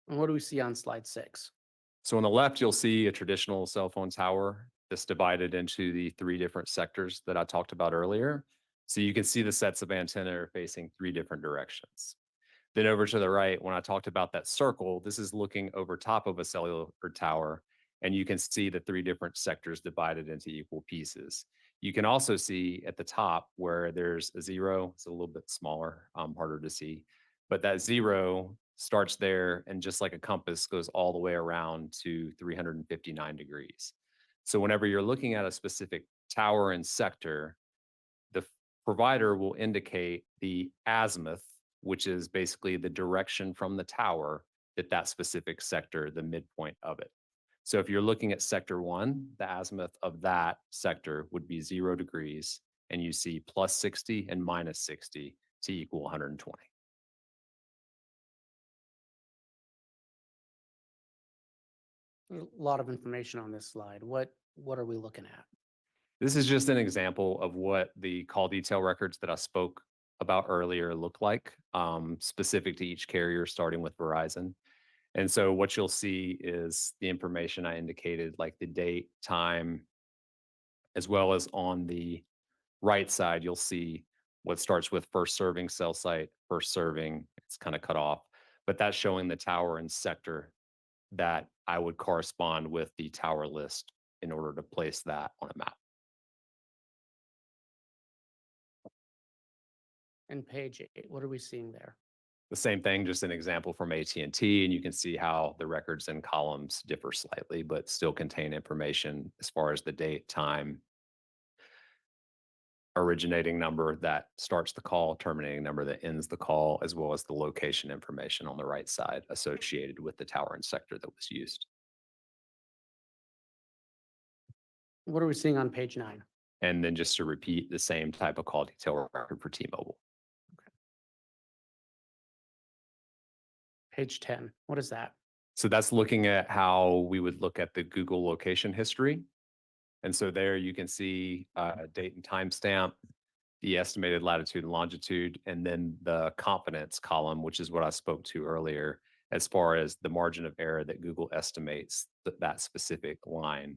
And what do we see on slide 6? So on the left, you'll see a traditional cell phone tower that's divided into the 3 different sectors that I talked about earlier. So you can see the sets of antenna are facing 3 different directions. Then over to the right, when I talked about that circle, this is looking over top of a cellular tower, and you can see the 3 different sectors divided into equal pieces. You can also see at the top where there's a 0, it's a little bit smaller, harder to see, but that 0 starts there and just like a compass goes all the way around to 359 degrees. So whenever you're looking at a specific tower and sector, the provider will indicate the azimuth, which is basically the direction from the tower that specific sector, the midpoint of it. So if you're looking at sector 1, the azimuth of that sector would be 0 degrees, and you see plus 60 and minus 60 to equal 120. A lot of information on this slide. What are we looking at? This is just an example of what the call detail records that I spoke about earlier look like, specific to each carrier, starting with Verizon. And so what you'll see is the information I indicated, like the date, time, as well as on the right side, you'll see what starts with first serving cell site, first serving, it's kind of cut off, but that's showing the tower and sector that I would correspond with the tower list in order to place that on a map. And page 8, what are we seeing there? The same thing, just an example from AT&T, and you can see how the records and columns differ slightly, but still contain information as far as the date, time, originating number that starts the call, terminating number that ends the call, as well as the location information on the right side associated with the tower and sector that was used. What are we seeing on page 9? And then just to repeat, the same type of call detail record for T-Mobile. Page 10, what is that? So that's looking at how we would look at the Google location history. And so there you can see date and timestamp, the estimated latitude and longitude, and then the confidence column, which is what I spoke to earlier, as far as the margin of error that Google estimates that specific line.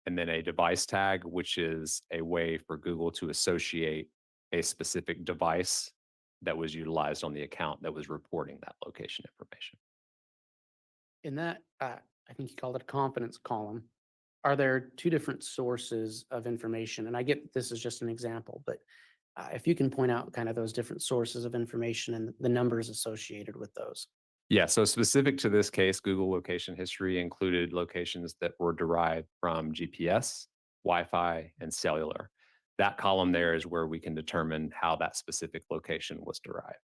And then a device tag, which is a way for Google to associate a specific device that was utilized on the account that was reporting that location information. In that, I think you called it a confidence column. Are there 2 different sources of information? And I get this is just an example, but if you can point out kind of those different sources of information and the numbers associated with those. Yeah, so specific to this case, Google location history included locations that were derived from GPS, Wi-Fi, and cellular. That column there is where we can determine how that specific location was derived.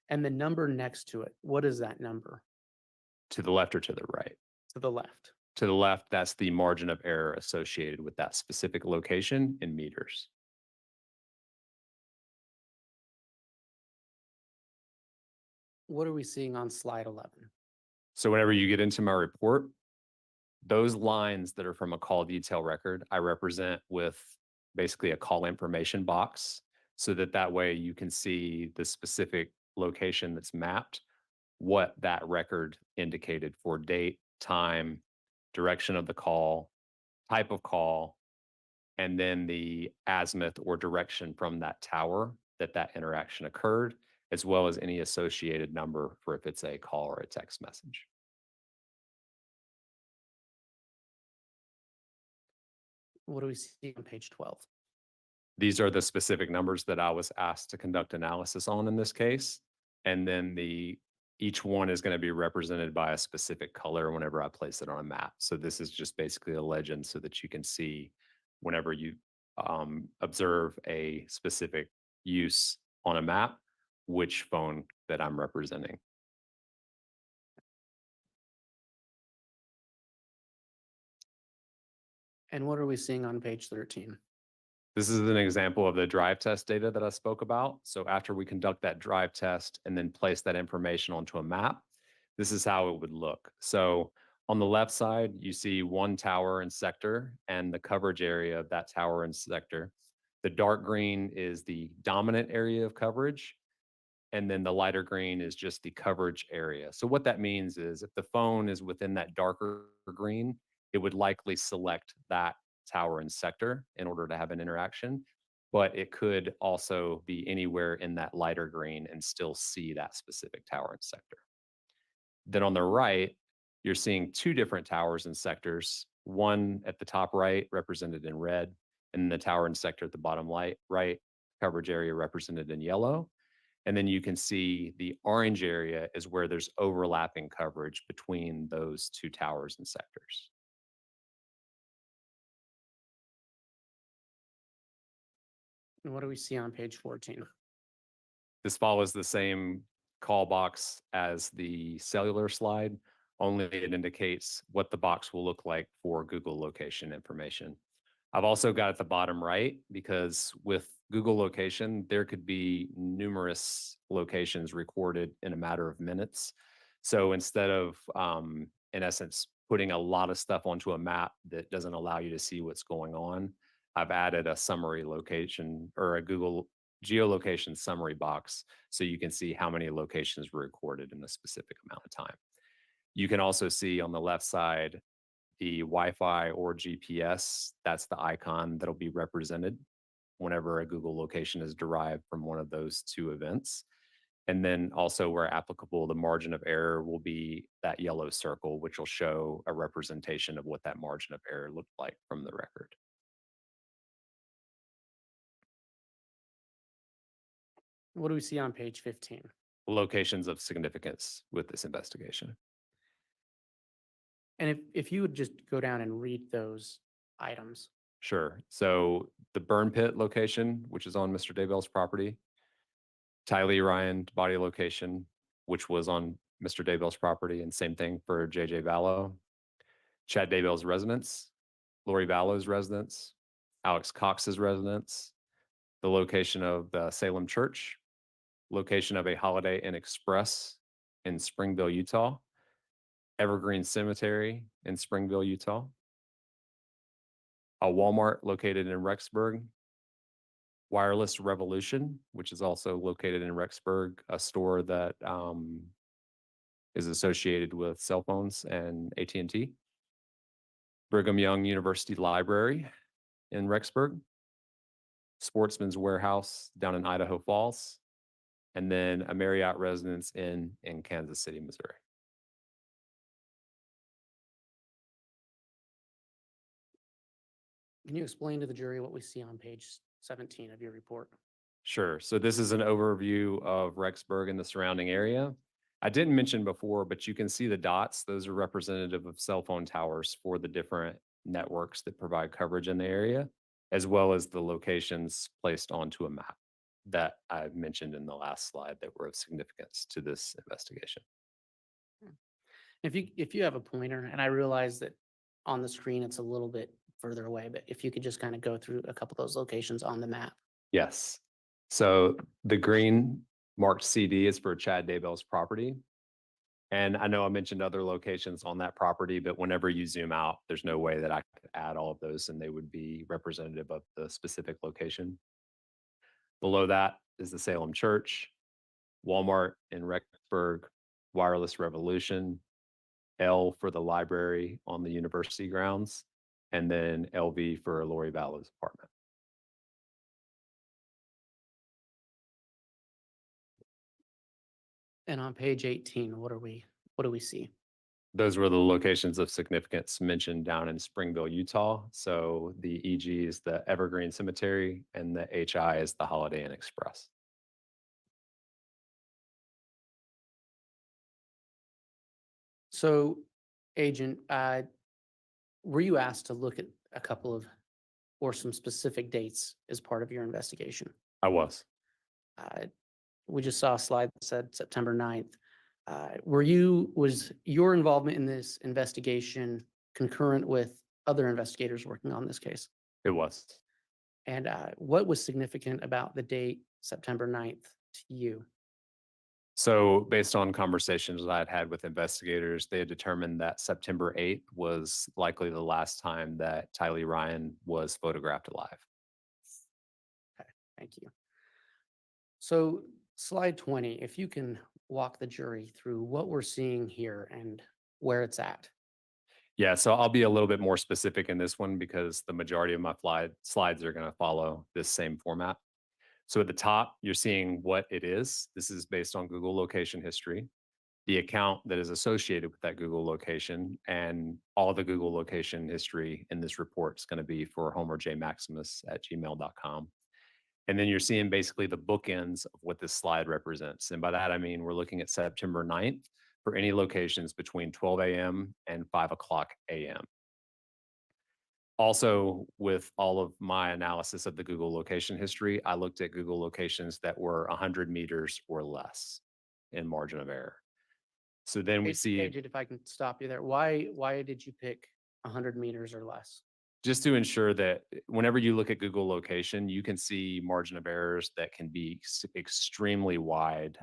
And the number next to it, what is that number? To the left or to the right? To the left. To the left, that's the margin of error associated with that specific location in meters. What are we seeing on slide 11? So whenever you get into my report, those lines that are from a call detail record, I represent with basically a call information box so that that way you can see the specific location that's mapped, what that record indicated for date, time, direction of the call, type of call, and then the azimuth or direction from that tower that that interaction occurred, as well as any associated number for if it's a call or a text message. What do we see on page 12? These are the specific numbers that I was asked to conduct analysis on in this case. And then each one is going to be represented by a specific color whenever I place it on a map. So this is just basically a legend so that you can see whenever you observe a specific use on a map, which phone that I'm representing. And what are we seeing on page 13? This is an example of the drive test data that I spoke about. So after we conduct that drive test and then place that information onto a map, this is how it would look. So on the left side, you see one tower and sector and the coverage area of that tower and sector. The dark green is the dominant area of coverage. And then the lighter green is just the coverage area. So what that means is if the phone is within that darker green, it would likely select that tower and sector in order to have an interaction, but it could also be anywhere in that lighter green and still see that specific tower and sector. Then on the right, you're seeing two different towers and sectors, one at the top right represented in red, and the tower and sector at the bottom right coverage area represented in yellow. And then you can see the orange area is where there's overlapping coverage between those two towers and sectors. And what do we see on page 14? This follows the same call box as the cellular slide, only it indicates what the box will look like for Google location information. I've also got at the bottom right, because with Google location, there could be numerous locations recorded in a matter of minutes. So instead of, in essence, putting a lot of stuff onto a map that doesn't allow you to see what's going on, I've added a summary location or a Google geolocation summary box so you can see how many locations were recorded in a specific amount of time. You can also see on the left side the Wi-Fi or GPS. That's the icon that'll be represented whenever a Google location is derived from one of those two events. And then also where applicable, the margin of error will be that yellow circle, which will show a representation of what that margin of error looked like from the record. What do we see on page 15? Locations of significance with this investigation. And if you would just go down and read those items. Sure. So the burn pit location, which is on Mr. Daybell's property, Tylee Ryan body location, which was on Mr. Daybell's property, and same thing for JJ Vallow, Chad Daybell's residence, Lori Vallow's residence, Alex Cox's residence, the location of the Salem Church, location of a Holiday Inn Express in Springville, Utah, Evergreen Cemetery in Springville, Utah, a Walmart located in Rexburg, Wireless Revolution, which is also located in Rexburg, a store that is associated with cell phones and AT&T, Brigham Young University Library in Rexburg, Sportsman's Warehouse down in Idaho Falls, and then a Marriott residence in Kansas City, Missouri. Can you explain to the jury what we see on page 17 of your report? Sure. So this is an overview of Rexburg and the surrounding area. I didn't mention before, but you can see the dots. Those are representative of cell phone towers for the different networks that provide coverage in the area, as well as the locations placed onto a map that I mentioned in the last slide that were of significance to this investigation. If you have a pointer, and I realize that on the screen it's a little bit further away, but if you could just kind of go through a couple of those locations on the map. Yes. So the green Marked CD is for Chad Daybell's property. And I know I mentioned other locations on that property, but whenever you zoom out, there's no way that I could add all of those and they would be representative of the specific location. Below that is the Salem Church, Walmart in Rexburg, Wireless Revolution, L for the library on the university grounds, and then LV for Lori Vallow's apartment. And on page 18, what do we see? Those were the locations of significance mentioned down in Springville, Utah. So the EG is the Evergreen Cemetery and the HI is the Holiday Inn Express. So, Agent, were you asked to look at a couple of or some specific dates as part of your investigation? I was. We just saw a slide that said September 9th. Was your involvement in this investigation concurrent with other investigators working on this case? It was. And what was significant about the date September 9th to you? So based on conversations that I'd had with investigators, they had determined that September 8th was likely the last time that Tylee Ryan was photographed alive. Okay, thank you. So slide 20, if you can walk the jury through what we're seeing here and where it's at. Yeah, so I'll be a little bit more specific in this one because the majority of my slides are going to follow this same format. So at the top, you're seeing what it is. This is based on Google location history, the account that is associated with that Google location, and all the Google location history in this report is going to be for homerjmaximus@gmail.com. And then you're seeing basically the bookends of what this slide represents. And by that, I mean, we're looking at September 9th for any locations between 12 a.m. and 5 o'clock a.m. Also, with all of my analysis of the Google location history, I looked at Google locations that were 100 meters or less in margin of error. So then we see, Agent, if I can stop you there, why did you pick 100 meters or less? just to ensure that whenever you look at Google location, you can see margin of errors that can be extremely wide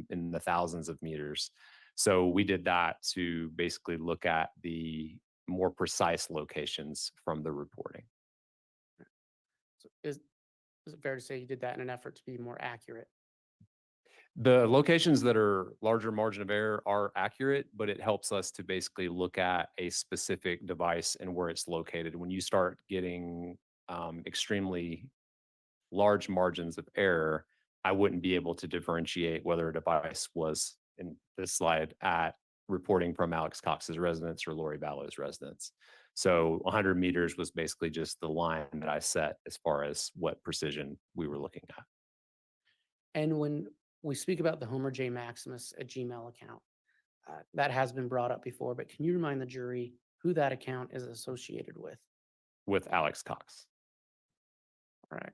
in the thousands of meters. So we did that to basically look at the more precise locations from the reporting. So is it fair to say you did that in an effort to be more accurate? The locations that are larger margin of error are accurate, but it helps us to basically look at a specific device and where it's located. When you start getting extremely large margins of error, I wouldn't be able to differentiate whether a device was in this slide at reporting from Alex Cox's residence or Lori Vallow's residence. So 100 meters was basically just the line that I set as far as what precision we were looking at. And when we speak about the Homer J. Maximus at Gmail account, that has been brought up before, but can you remind the jury who that account is associated with? With Alex Cox. All right.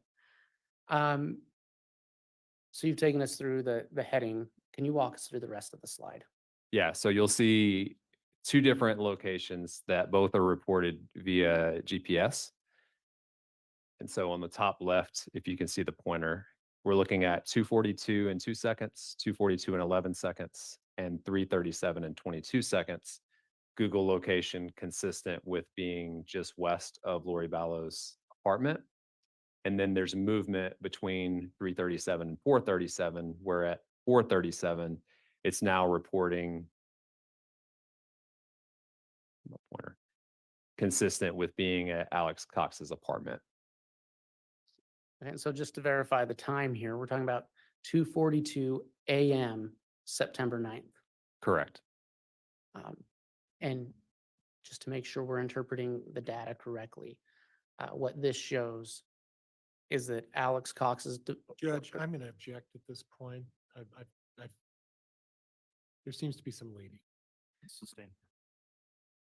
So you've taken us through the heading. Can you walk us through the rest of the slide? Yeah, so you'll see two different locations that both are reported via GPS. And so on the top left, if you can see the pointer, we're looking at 2:42 and 2 seconds, 2:42 and 11 seconds, and 3:37 and 22 seconds. Google location consistent with being just west of Lori Vallow's apartment. And then there's movement between 3:37 and 4:37, where at 4:37, it's now reporting pointer, consistent with being at Alex Cox's apartment. And so just to verify the time here, we're talking about 2:42 a.m. September 9th. Correct. And just to make sure we're interpreting the data correctly, what this shows is that Alex Cox's Judge, I'm going to object at this point. There seems to be some leading. Sustained.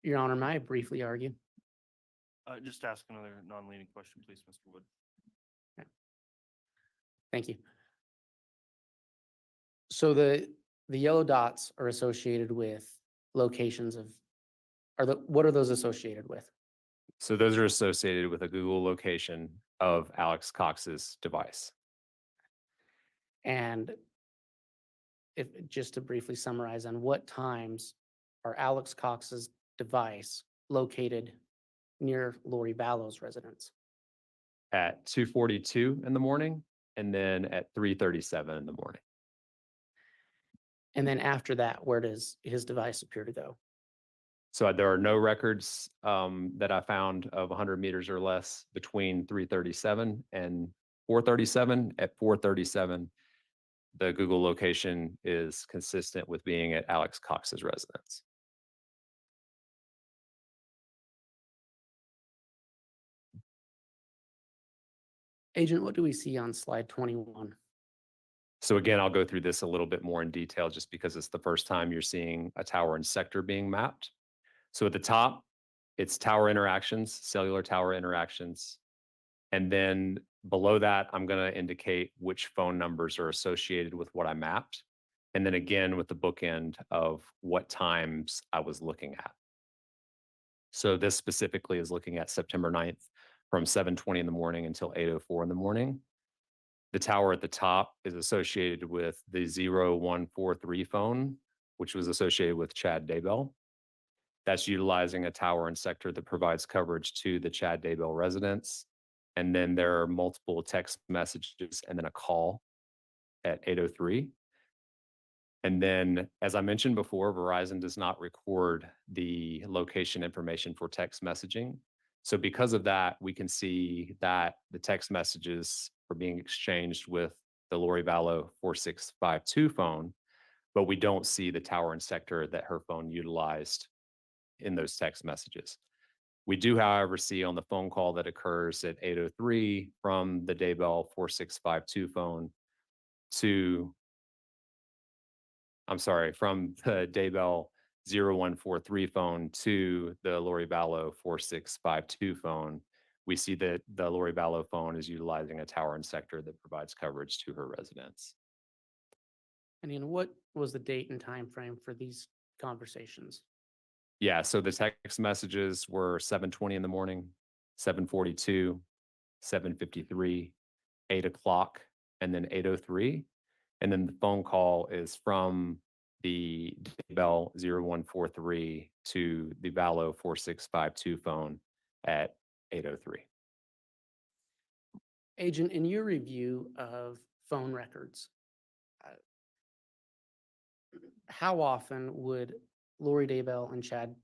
Your Honor, may I briefly argue? Just ask another non-leading question, please, Mr. Wood. Thank you. So the yellow dots are associated with locations of, what are those associated with? So those are associated with a Google location of Alex Cox's device. And if, just to briefly summarize, on what times are Alex Cox's device located near Lori Vallow's residence? At 2:42 in the morning and then at 3:37 in the morning. And then after that, where does his device appear to go? So there are no records that I found of 100 meters or less between 3:37 and 4:37. At 4:37, the Google location is consistent with being at Alex Cox's residence. Agent, what do we see on slide 21? So again, I'll go through this a little bit more in detail just because it's the first time you're seeing a tower and sector being mapped. So at the top, it's tower interactions, cellular tower interactions. And then below that, I'm going to indicate which phone numbers are associated with what I mapped. And then again, with the bookend of what times I was looking at. So this specifically is looking at September 9th from 7:20 in the morning until 8:04 in the morning. The tower at the top is associated with the 0143 phone, which was associated with Chad Daybell. That's utilizing a tower and sector that provides coverage to the Chad Daybell residence. And then there are multiple text messages and then a call at 8:03. And then, as I mentioned before, Verizon does not record the location information for text messaging. So because of that, we can see that the text messages are being exchanged with the Lori Vallow 4652 phone, but we don't see the tower and sector that her phone utilized in those text messages. We do, however, see on the phone call that occurs at 8:03 from the Daybell 4652 phone to, I'm sorry, from the Daybell 0143 phone to the Lori Vallow 4652 phone, we see that the Lori Vallow phone is utilizing a tower and sector that provides coverage to her residence. And Ian, what was the date and time frame for these conversations? Yeah, so the text messages were 7:20 in the morning, 7:42, 7:53, 8 o'clock, and then 8:03. And then the phone call is from the Daybell 0143 to the Vallow 4652 phone at 8:03. Agent, in your review of phone records, how often would Lori Vallow and Chad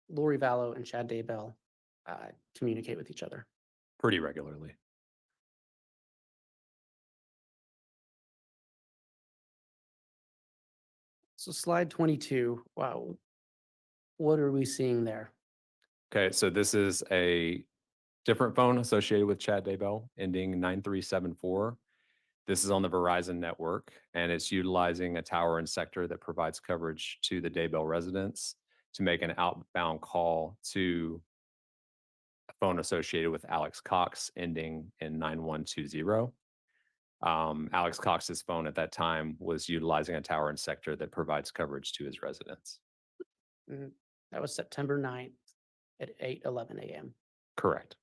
Daybell communicate with each other? Pretty regularly. So slide 22, wow, what are we seeing there? Okay, so this is a different phone associated with Chad Daybell ending 9374. This is on the Verizon network, and it's utilizing a tower and sector that provides coverage to the Daybell residents to make an outbound call to a phone associated with Alex Cox ending in 9120. Alex Cox's phone at that time was utilizing a tower and sector that provides coverage to his residents. That was September 9th at 8:11 a.m. Correct.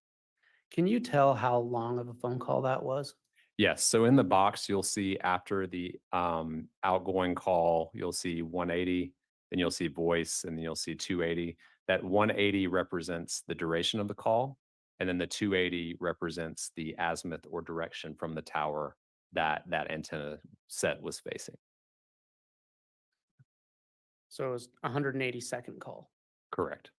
Can you tell how long of a phone call that was? Yes. So in the box, you'll see after the outgoing call, you'll see 180, then you'll see voice, and then you'll see 280. That 180 represents the duration of the call, and then the 280 represents the azimuth or direction from the tower that that antenna set was facing. So it was a 180-second call. Correct.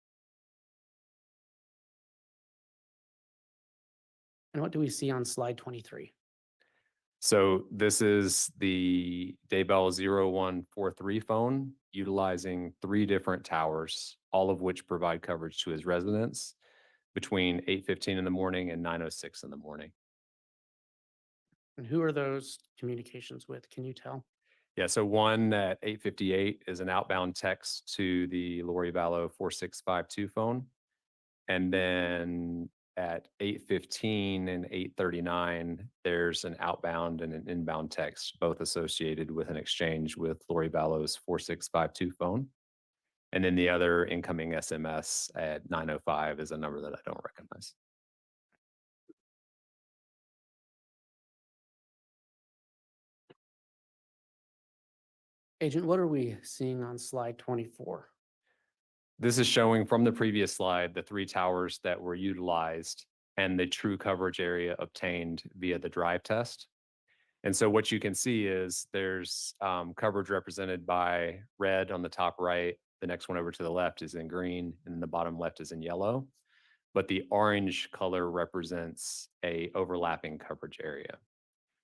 And what do we see on slide 23? So this is the Daybell 0143 phone utilizing 3 different towers, all of which provide coverage to his residents between 8:15 in the morning and 9:06 in the morning. And who are those communications with? Can you tell? Yeah, so one at 8:58 is an outbound text to the Lori Vallow 4652 phone. And then at 8:15 and 8:39, there's an outbound and an inbound text, both associated with an exchange with Lori Vallow's 4652 phone. And then the other incoming SMS at 9:05 is a number that I don't recognize. Agent, what are we seeing on slide 24? This is showing from the previous slide, the 3 towers that were utilized and the true coverage area obtained via the drive test. And so what you can see is there's coverage represented by red on the top right. The next one over to the left is in green, and the bottom left is in yellow. But the orange color represents a overlapping coverage area.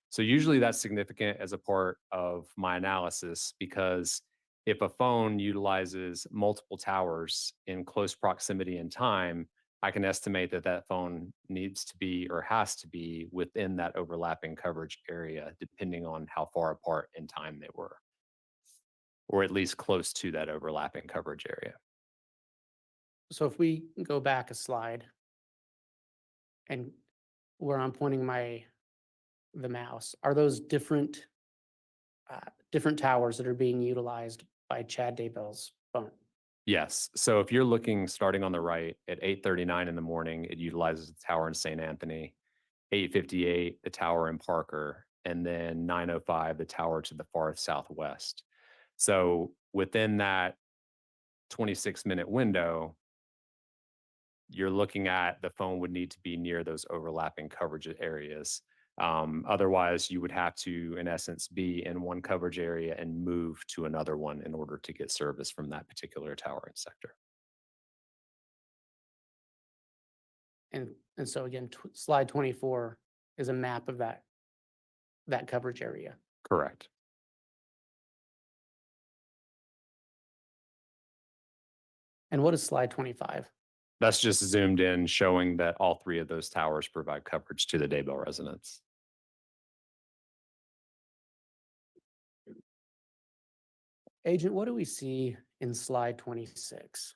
So usually that's significant as a part of my analysis, because if a phone utilizes multiple towers in close proximity in time, I can estimate that that phone needs to be or has to be within that overlapping coverage area, depending on how far apart in time they were, or at least close to that overlapping coverage area. So if we go back a slide and where I'm pointing the mouse, are those different towers that are being utilized by Chad Daybell's phone? Yes. So if you're looking starting on the right at 8:39 in the morning, it utilizes the tower in St. Anthony, 8:58, the tower in Parker, and then 9:05, the tower to the far southwest. So within that 26-minute window, you're looking at the phone would need to be near those overlapping coverage areas. Otherwise, you would have to, in essence, be in one coverage area and move to another one in order to get service from that particular tower and sector. And so again, slide 24 is a map of that coverage area. Correct. And what is slide 25? That's just zoomed in, showing that all 3 of those towers provide coverage to the Daybell residence. Agent, what do we see in slide 26?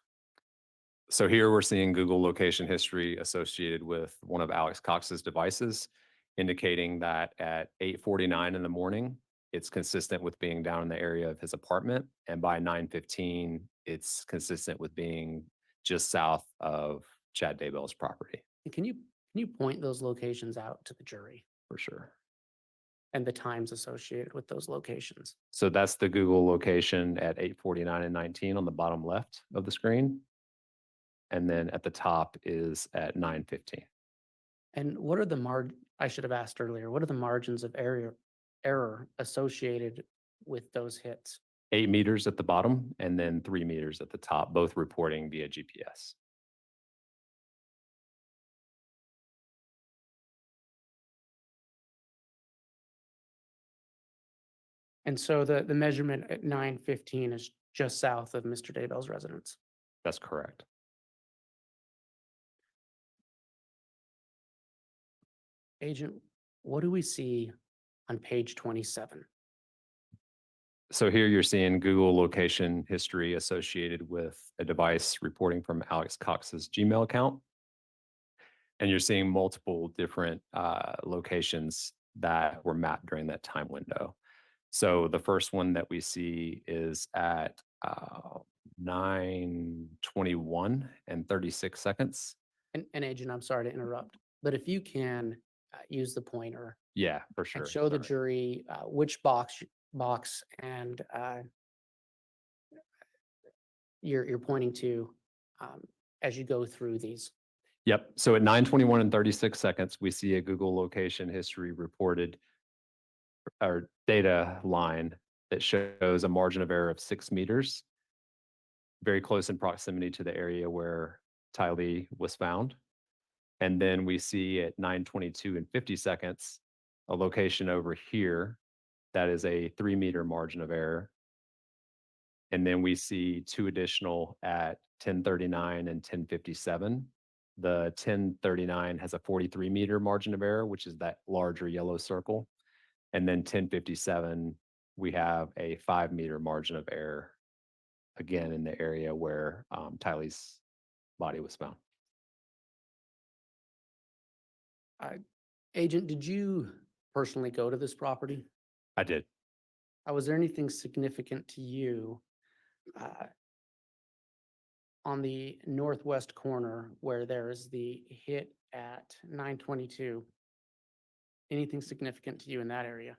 So here we're seeing Google location history associated with one of Alex Cox's devices, indicating that at 8:49 in the morning, it's consistent with being down in the area of his apartment. And by 9:15, it's consistent with being just south of Chad Daybell's property, And can you point those locations out to the jury for sure. and the times associated with those locations? So that's the Google location at 8:49 and 19 on the bottom left of the screen. And then at the top is at 9:15. And what are I should have asked earlier, what are the margins of error associated with those hits? 8 meters at the bottom and then 3 meters at the top, both reporting via GPS. And so the measurement at 9:15 is just south of Mr. Daybell's residence. That's correct. Agent, what do we see on page 27? So here you're seeing Google location history associated with a device reporting from Alex Cox's Gmail account. And you're seeing multiple different locations that were mapped during that time window. So the first one that we see is at 9:21 and 36 seconds. And Agent, I'm sorry to interrupt, but if you can use the pointer Yeah, for sure. and show the Sorry. jury which box and you're pointing to as you go through these. Yep. So at 9:21 and 36 seconds, we see a Google location history reported or data line that shows a margin of error of 6 meters, very close in proximity to the area where Tylee was found. And then we see at 9:22 and 50 seconds, a location over here that is a 3-meter margin of error. And then we see 2 additional at 10:39 and 10:57. The 10:39 has a 43-meter margin of error, which is that larger yellow circle. And then 10:57, we have a 5-meter margin of error, again, in the area where Tylee's body was found. Agent, did you personally go to this property? I did. Was there anything significant to you on the northwest corner where there is the hit at 9:22? Anything significant to you in that area?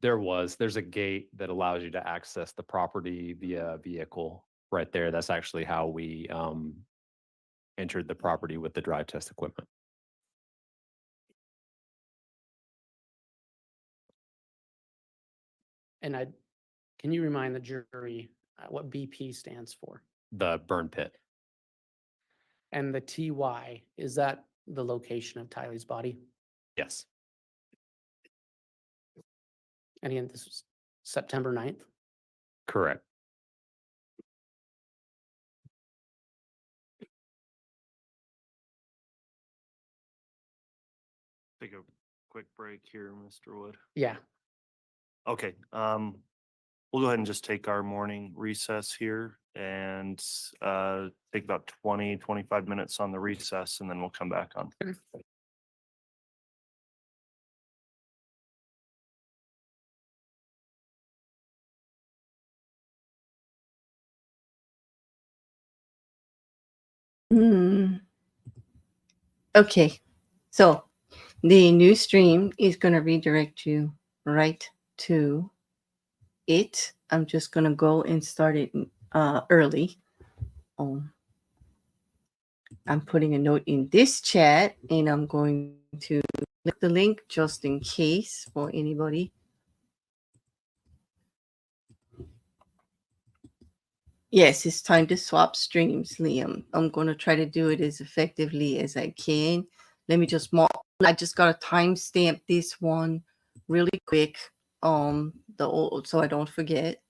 There's a gate that allows you to access the property via vehicle right there. That's actually how we entered the property with the drive test equipment. And can you remind the jury what BP stands for? The burn pit. And the TY, is that the location of Tylee's body? Yes. And again, this was September 9th. Correct. Take a quick break here, Mr. Wood. Yeah. Okay, we'll go ahead and just take our morning recess here and take about 25 minutes on the recess, and then we'll come back on. Okay, so the new stream is going to redirect you right to it. I'm just going to go and start it early. I'm putting a note in this chat, and I'm going to click the link just in case for anybody. Yes, it's time to swap streams, Liam. I'm going to try to do it as effectively as I can. Let me just mark. I just got to timestamp this one really quick. So I don't forget.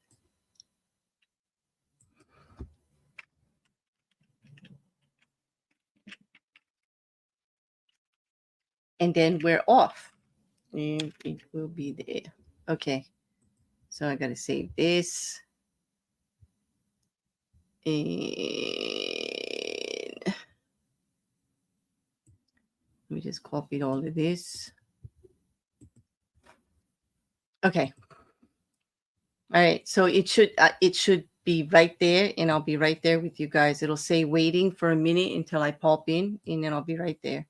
And then we're off. And it will be there. Okay. So I got to save this. And let me just copy all of this. Okay. All right. So it should be right there, and I'll be right there with you guys. It'll say waiting for a minute until I pop in, and then I'll be right there.